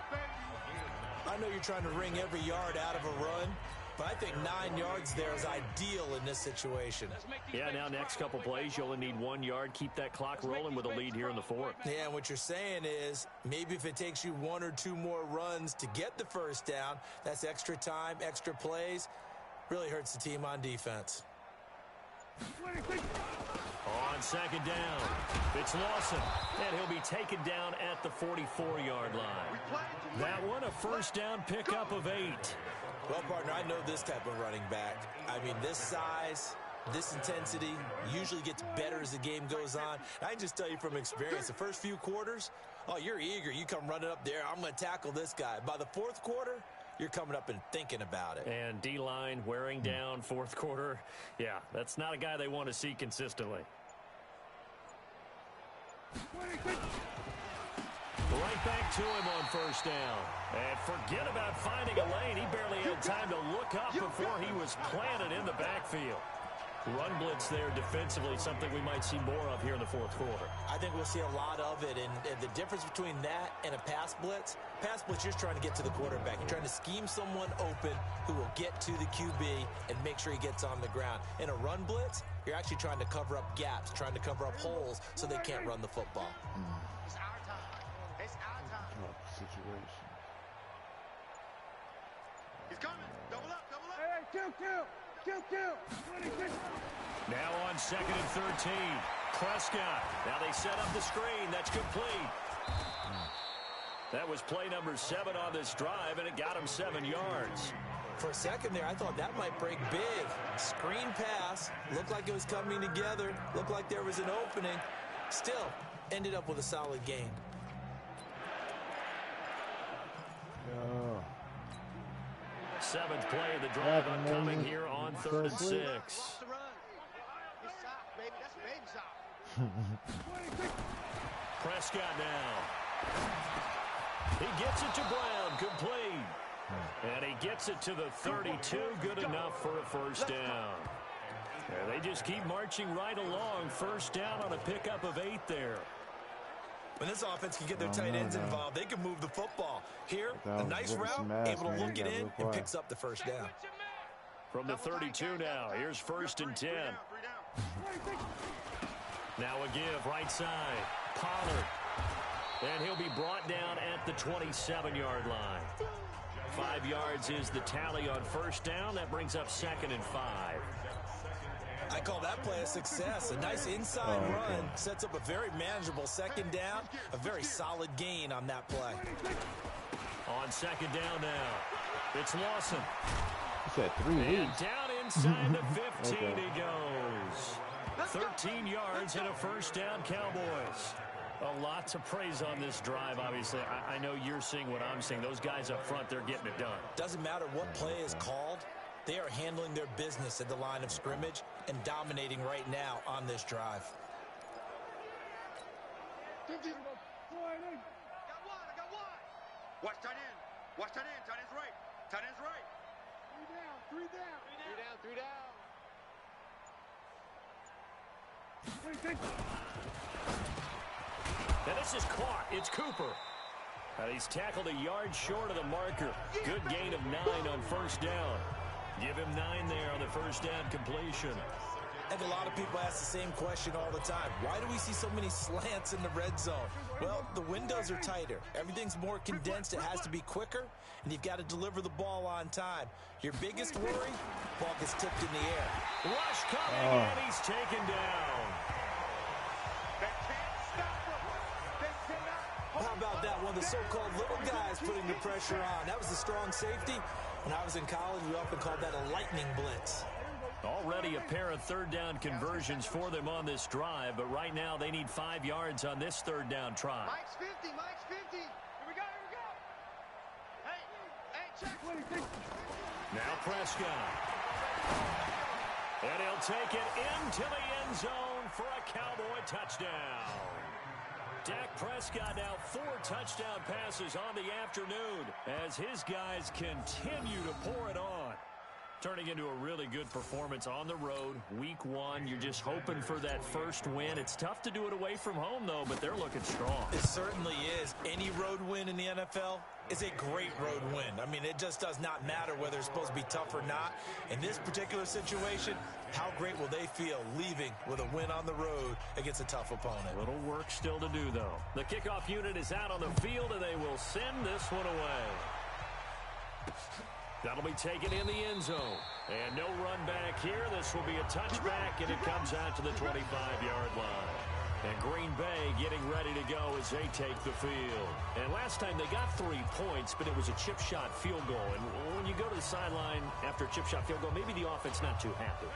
I know you're trying to wring every yard out of a run, but I think 9 yards there is ideal in this situation. Yeah, now next couple plays, you only need 1 yard. Keep that clock rolling with a lead here in the 4th. Yeah, and what you're saying is maybe if it takes you 1 or 2 more runs to get the 1st down, that's extra time, extra plays. Really hurts the team on defense. On 2nd down, it's Lawson, and he'll be taken down at the 44-yard line. That one, a 1st down pickup of 8. Well, partner, I know this type of running back. I mean, this size, this intensity usually gets better as the game goes on. I can just tell you from experience, the first few quarters, oh, you're eager. You come running up there, I'm going to tackle this guy. By the 4th quarter, you're coming up and thinking about it. And D-line wearing down 4th quarter. Yeah, that's not a guy they want to see consistently. Right back to him on 1st down. And forget about finding a lane. He barely had time to look up before he was planted in the backfield. Run blitz there defensively, something we might see more of here in the 4th quarter. I think we'll see a lot of it, and the difference between that and a pass blitz, you're just trying to get to the quarterback. You're trying to scheme someone open who will get to the QB and make sure he gets on the ground. In a run blitz, you're actually trying to cover up gaps, trying to cover up holes so they can't run the football. It's our time. It's our time. Situation. He's coming. Double up, double up. Hey, kill. Now on 2nd and 13. Prescott. Now they set up the screen. That's complete. That was play number 7 on this drive, and it got him 7 yards. For a second there, I thought that might break big. Screen pass. Looked like it was coming together. Looked like there was an opening. Still, ended up with a solid gain. Oh. 7th play of the drive upcoming here on 3rd and 6. Prescott now. He gets it to Brown, complete. And he gets it to the 32, good enough for a first down. And they just keep marching right along. First down on a pickup of 8 there. When this offense can get their tight ends involved, they can move the football. Here, a nice route, able to look it in, and picks up the first down. From the 32 now, here's 1st and 10. Now a give, right side, Pollard. And he'll be brought down at the 27-yard line. 5 yards is the tally on first down. That brings up 2nd and 5. I call that play a success. A nice inside run sets up a very manageable 2nd down. A very solid gain on that play. On 2nd down now, it's Lawson. He's had 3 weeks. And down inside the 15 he goes. 13 yards and a first down, Cowboys. A lot to praise on this drive, obviously. I know you're seeing what I'm seeing. Those guys up front, they're getting it done. Doesn't matter what play is called. They are handling their business at the line of scrimmage and dominating right now on this drive. I got one. Watch tight end. Watch tight end. Tight end's right. Tight end's right. 3 down. And this is caught. It's Cooper. And he's tackled a yard short of the marker. Good gain of 9 on first down. Give him 9 there on the first down completion. And a lot of people ask the same question all the time. Why do we see so many slants in the red zone? Well, the windows are tighter. Everything's more condensed. It has to be quicker, and you've got to deliver the ball on time. Your biggest worry, ball gets tipped in the air. Rush coming, and he's taken down. They can't stop him. They cannot. How about that? One of the so-called little guys putting the pressure on. That was a strong safety. When I was in college, we often called that a lightning blitz. Already a pair of third down conversions for them on this drive, but right now they need 5 yards on this third down try. Mike's 50. Here we go. Hey, check. Now Prescott. And he'll take it into the end zone for a Cowboy touchdown. Dak Prescott now 4 touchdown passes on the afternoon as his guys continue to pour it on. Turning into a really good performance on the road. Week 1, you're just hoping for that first win. It's tough to do it away from home, though, but they're looking strong. It certainly is. Any road win in the NFL is a great road win. I mean, it just does not matter whether it's supposed to be tough or not. In this particular situation, how great will they feel leaving with a win on the road against a tough opponent? Little work still to do, though. The kickoff unit is out on the field, and they will send this one away. That'll be taken in the end zone. And no run back here. This will be a touchback, and it comes out to the 25-yard line. And Green Bay getting ready to go as they take the field. And last time they got 3 points, but it was a chip shot field goal. And when you go to the sideline after a chip shot field goal, maybe the offense not too happy.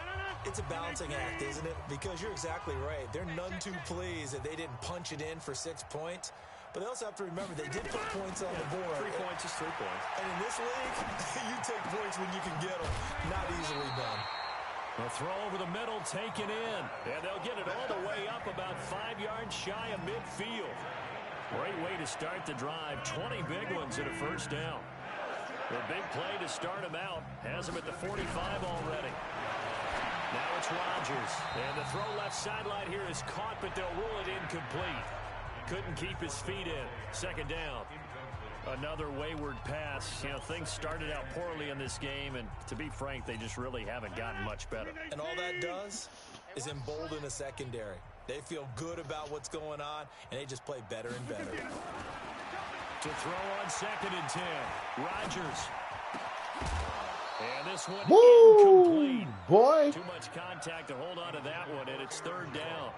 It's a balancing act, isn't it? Because you're exactly right. They're none too pleased that they didn't punch it in for 6 points. But they also have to remember they did put points on the board. 3 points is 3 points. And in this league, you take points when you can get them. Not easily done. The throw over the middle taken in. And they'll get it all the way up about 5 yards shy of midfield. Great way to start the drive. 20 big ones at a first down. The big play to start him out. Has him at the 45 already. Now it's Rodgers. And the throw left sideline here is caught, but they'll rule it incomplete. Couldn't keep his feet in. 2nd down. Another wayward pass. You know, things started out poorly in this game, and to be frank, they just really haven't gotten much better. And all that does is embolden a secondary. They feel good about what's going on, and they just play better and better. To throw on 2nd and 10. Rodgers. And this one incomplete. Boy. Too much contact to hold on to that one, and it's 3rd down.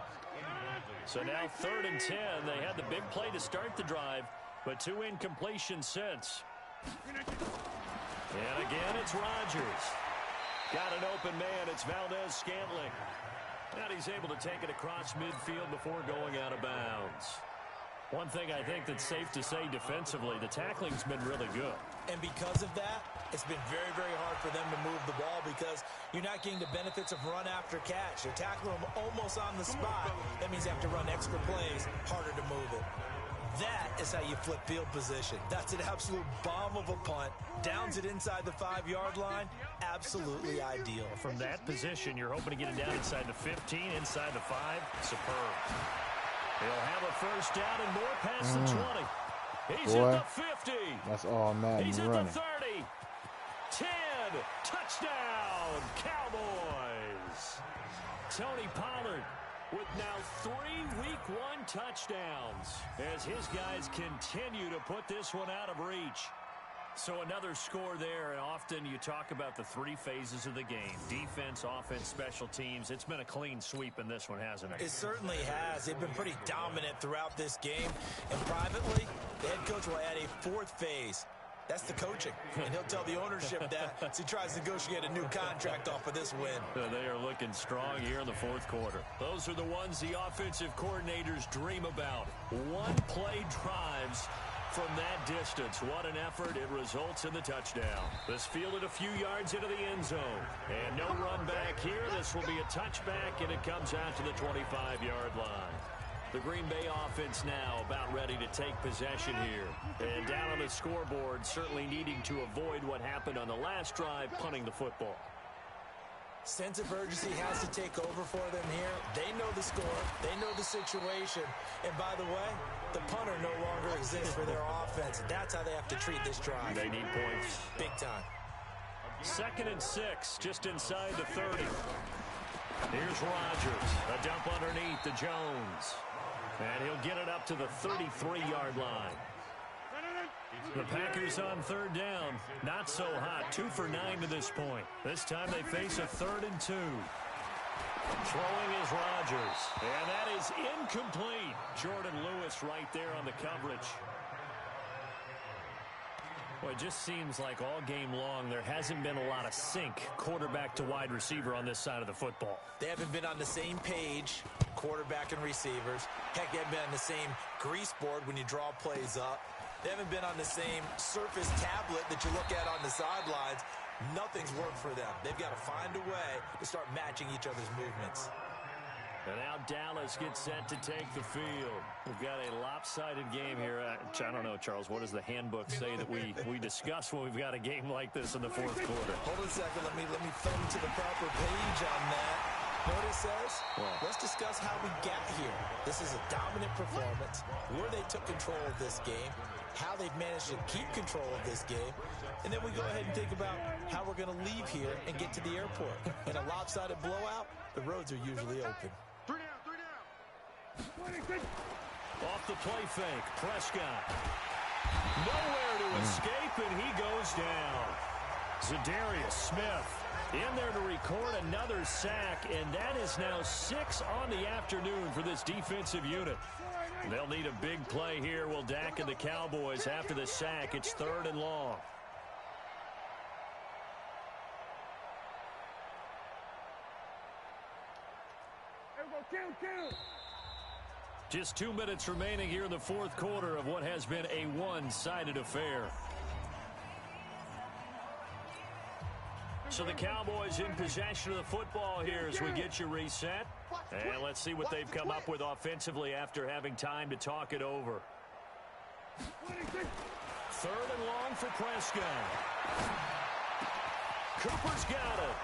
So now 3rd and 10. They had the big play to start the drive, but 2 incompletions since. And again, it's Rodgers. Got an open man. It's Valdez-Scantling. And he's able to take it across midfield before going out of bounds. One thing I think that's safe to say defensively, the tackling's been really good. And because of that, it's been very, very hard for them to move the ball because you're not getting the benefits of run after catch. You're tackling them almost on the spot. That means you have to run extra plays, harder to move it. That is how you flip field position. That's an absolute bomb of a punt. Downs it inside the 5-yard line. Absolutely ideal. From that position, you're hoping to get it down inside the 15, inside the 5. Superb. He'll have a first down and more past the 20. He's at the 50. That's all Madden He's at running. the 30. 10. Touchdown, Cowboys. Tony Pollard with now 3 Week 1 touchdowns as his guys continue to put this one out of reach. So another score there, and often you talk about the 3 phases of the game. Defense, offense, special teams. It's been a clean sweep in this one, hasn't it? It certainly has. They've been pretty dominant throughout this game. And privately, the head coach will add a 4th phase. That's the coaching. And he'll tell the ownership that as he tries to negotiate a new contract off of this win. They are looking strong here in the 4th quarter. Those are the ones the offensive coordinators dream about. One-play drives from that distance. What an effort. It results in the touchdown. This fielded a few yards into the end zone. And no run back here. This will be a touchback, and it comes out to the 25-yard line. The Green Bay offense now about ready to take possession here. And down on the scoreboard, certainly needing to avoid what happened on the last drive, punting the football. Sense of urgency has to take over for them here. They know the score. They know the situation. And by the way, the punter no longer exists for their offense. That's how they have to treat this drive. They need points. Big time. 2nd and 6, just inside the 30. Here's Rodgers. A dump underneath to Jones. And he'll get it up to the 33-yard line. The Packers on 3rd down. Not so hot. 2 for 9 to this point. This time they face a 3rd and 2. Throwing is Rodgers. And that is incomplete. Jordan Lewis right there on the coverage. Well, it just seems like all game long there hasn't been a lot of sync quarterback to wide receiver on this side of the football. They haven't been on the same page, quarterback and receivers. Heck, they haven't been on the same grease board when you draw plays up. They haven't been on the same surface tablet that you look at on the sidelines. Nothing's worked for them. They've got to find a way to start matching each other's movements. And now Dallas gets set to take the field. We've got a lopsided game here. I don't know, Charles, what does the handbook say that we discuss when we've got a game like this in the 4th quarter? Hold on a second. Let me thumb to the proper page on that. Know what it says? Let's discuss how we got here. This is a dominant performance, where they took control of this game, how they've managed to keep control of this game, and then we go ahead and think about how we're going to leave here and get to the airport. In a lopsided blowout, the roads are usually open. 3 down. Off the play fake, Prescott. Nowhere to escape, and he goes down. Zadarius Smith in there to record another sack, and that is now 6 on the afternoon for this defensive unit. They'll need a big play here. Will Dak and the Cowboys after the sack. It's 3rd and long. Just 2 minutes remaining here in the 4th quarter of what has been a one-sided affair. So the Cowboys in possession of the football here as we get you reset. And let's see what they've come up with offensively after having time to talk it over. 3rd and long for Prescott. Cooper's got it.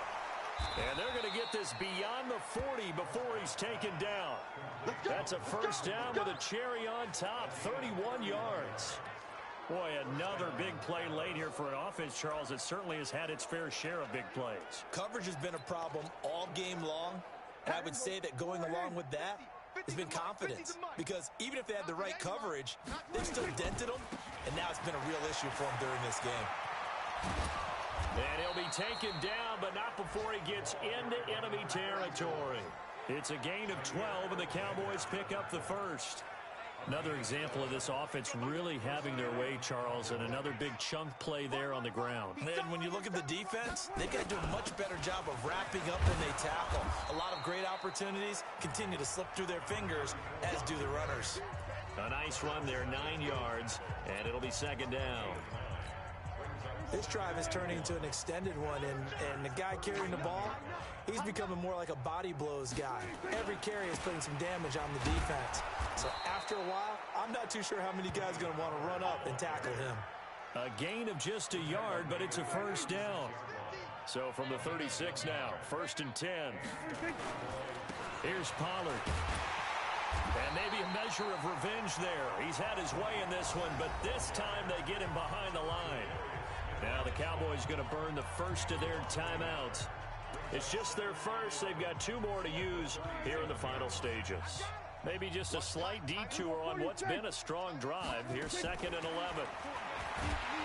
And they're going to get this beyond the 40 before he's taken down. That's a first down with a cherry on top, 31 yards. Boy, another big play late here for an offense, Charles, that certainly has had its fair share of big plays. Coverage has been a problem all game long, and I would say that going along with that has been confidence. Because even if they had the right coverage, they've still dented them, and now it's been a real issue for them during this game. And he'll be taken down, but not before he gets into enemy territory. It's a gain of 12, and the Cowboys pick up the first. Another example of this offense really having their way, Charles, and another big chunk play there on the ground. And when you look at the defense, they've got to do a much better job of wrapping up when they tackle. A lot of great opportunities continue to slip through their fingers, as do the runners. A nice run there, 9 yards, and it'll be 2nd down. This drive is turning into an extended one, and the guy carrying the ball, he's becoming more like a body blows guy. Every carry is putting some damage on the defense. So after a while, I'm not too sure how many guys are going to want to run up and tackle him. A gain of just a yard, but it's a first down. So from the 36 now, 1st and 10. Here's Pollard. And maybe a measure of revenge there. He's had his way in this one, but this time they get him behind the line. Now the Cowboys going to burn the first of their timeouts. It's just their first. They've got 2 more to use here in the final stages. Maybe just a slight detour on what's been a strong drive. Here's 2nd and 11.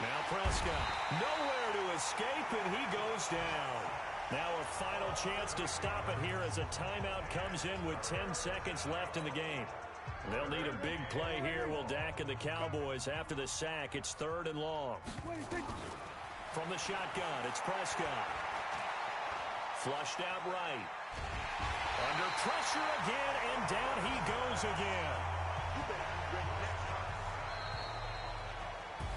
Now Prescott, nowhere to escape, and he goes down. Now a final chance to stop it here as a timeout comes in with 10 seconds left in the game. They'll need a big play here, will Dak and the Cowboys after the sack. It's 3rd and long. From the shotgun, it's Prescott. Flushed out right. Under pressure again, and down he goes again.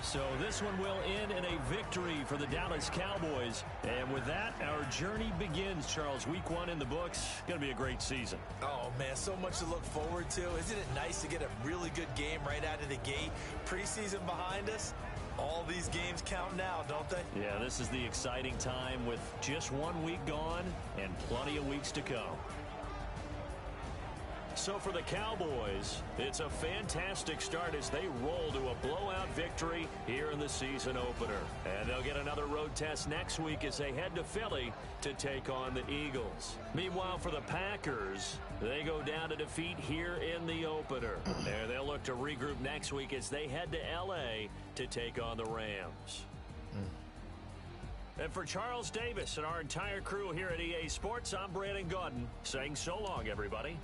So this one will end in a victory for the Dallas Cowboys. And with that, our journey begins, Charles. Week 1 in the books. Going to be a great season. Oh, man, so much to look forward to. Isn't it nice to get a really good game right out of the gate? Preseason behind us. All these games count now, don't they? Yeah, this is the exciting time with just 1 week gone and plenty of weeks to come. So for the Cowboys, it's a fantastic start as they roll to a blowout victory here in the season opener. And they'll get another road test next week as they head to Philly to take on the Eagles. Meanwhile, for the Packers, they go down to defeat here in the opener. There they'll look to regroup next week as they head to L.A. to take on the Rams. And for Charles Davis and our entire crew here at EA Sports, I'm Brandon Gaudin saying so long, everybody.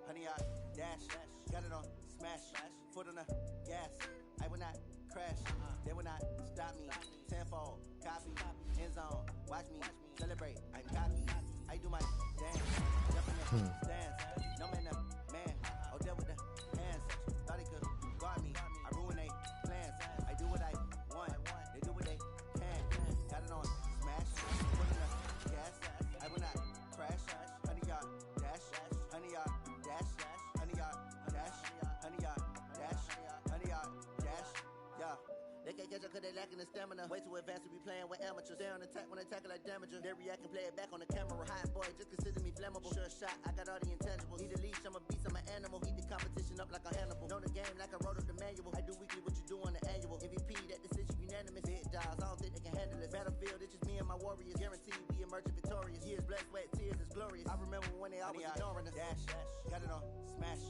Honey, I dash, got it on smash, foot on the gas. I will not crash, they will not stop me. Tenfold, copy, end zone, watch me celebrate. I'm cocky, I do my dance, jump in the stands. No man, man, I'll deal with the hands. Thought he could guard me, I ruin they plans. I do what I want, they do what they can. Got it on smash, foot on the gas. I will not crash, honey, y'all dash, honey, y'all. They can't catch up cause they lacking the stamina. Way too advanced to be playing with amateurs. They on attack when they tackle like damager. They react and play it back on the camera. Hot boy, just consider me flammable. Sure shot, I got all the intangibles. Need a leash, I'm a beast, I'm an animal. Eat the competition up like a Hannibal. Know the game like I wrote up the manual. I do weekly what you do on the annual. MVP, that decision unanimous. Big dials, I don't think they can handle it. Battlefield, it's just me and my warriors. Guaranteed we emerging victorious. Years, blood, sweat, tears, it's glorious. I remember when they always ignoring us. Dash, got it on smash,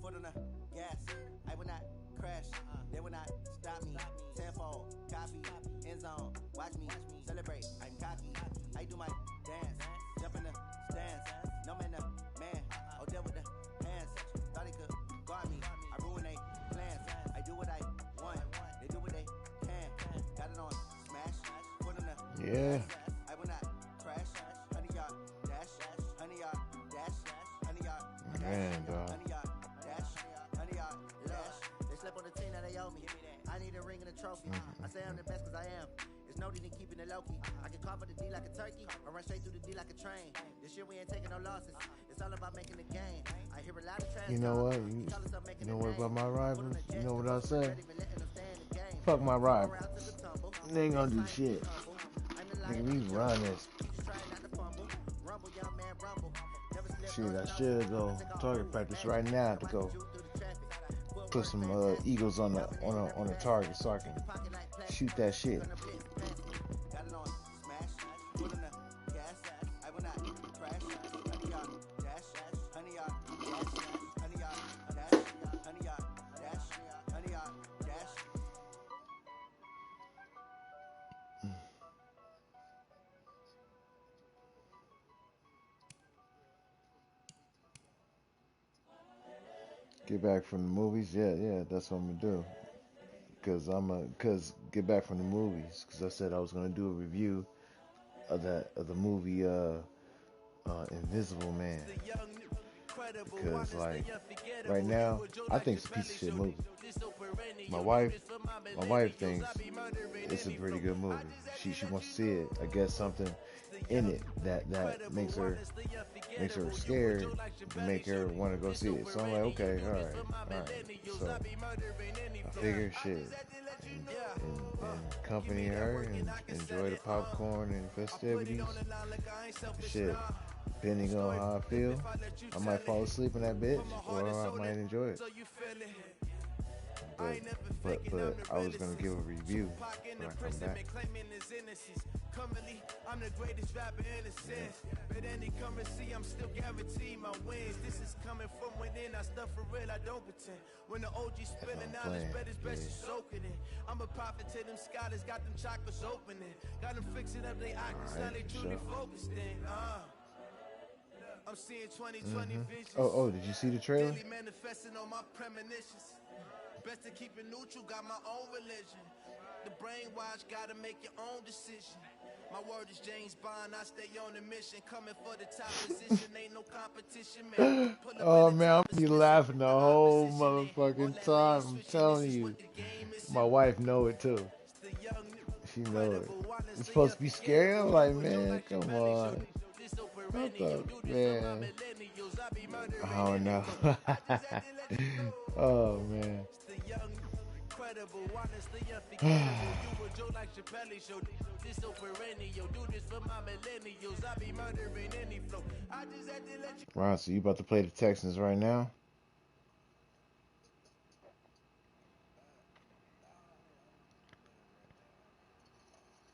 foot on the gas. I will not crash, they will not stop me. Tenfold, copy, end zone, watch me celebrate. I'm cocky, I do my dance, jump in the stands. No man, man, I'll deal with the hands. Thought he could guard me, I ruin they plans. I do what I want, they do what they can. Got it on smash, foot on the yeah. I will not crash, honey y'all dash, honey y'all dash, honey y'all dash, Man, dog. honey y'all dash, honey y'all dash. They slept on the team that they owe me. I need a ring and a trophy. I say I'm the best cause I am. It's no need in keeping it low-key. I can carve up the D like a turkey or run straight through the D like a train. This year we ain't taking no losses. It's all about making the game. I hear a lot of trash. You know what? You know what about my rivals? You know what I say? Fuck my rival. They ain't gonna do shit. Nigga, we run this. Shit, I should go target practice right now to go put some eagles on the target so I can shoot that shit. Get back from the movies, yeah, that's what I'm gonna do. Cause get back from the movies. Cause I said I was gonna do a review of the movie Invisible Man. Because like right now, I think it's a piece of shit movie. My wife thinks it's a pretty good movie. She wants to see it. I guess something in it that makes her scared, to make her want to go see it. So I'm like, okay, all right. So I figured shit and accompany her and enjoy the popcorn and festivities. Shit, depending on how I feel, I might fall asleep in that bitch, or I might enjoy it. But I was gonna give a review when I come back. I'm the greatest rapper in a sense. But any currency, I'm still guaranteed my wins. This is coming from within. I stuff for real, I don't pretend. When the OG spilling out, it's better, best to soak it in. I'm a prophet to them scholars, got them chakras opening. Got them fixing up their octaves, now they truly focused in. I'm seeing 2020 visions. Oh, did you see the trailer? Daily manifesting on my premonitions. Best to keep it neutral, got my own religion. The brainwash, gotta make your own decision. My word is James Bond, I stay on the mission. Coming for the top position, ain't no competition, man. Oh man, I'm gonna be laughing the whole motherfucking time. I'm telling you. My wife know it too. She know it. It's supposed to be scary. I'm like, man, come on. What the, man? I don't know. Oh man. Wow, so you about to play the Texans right now?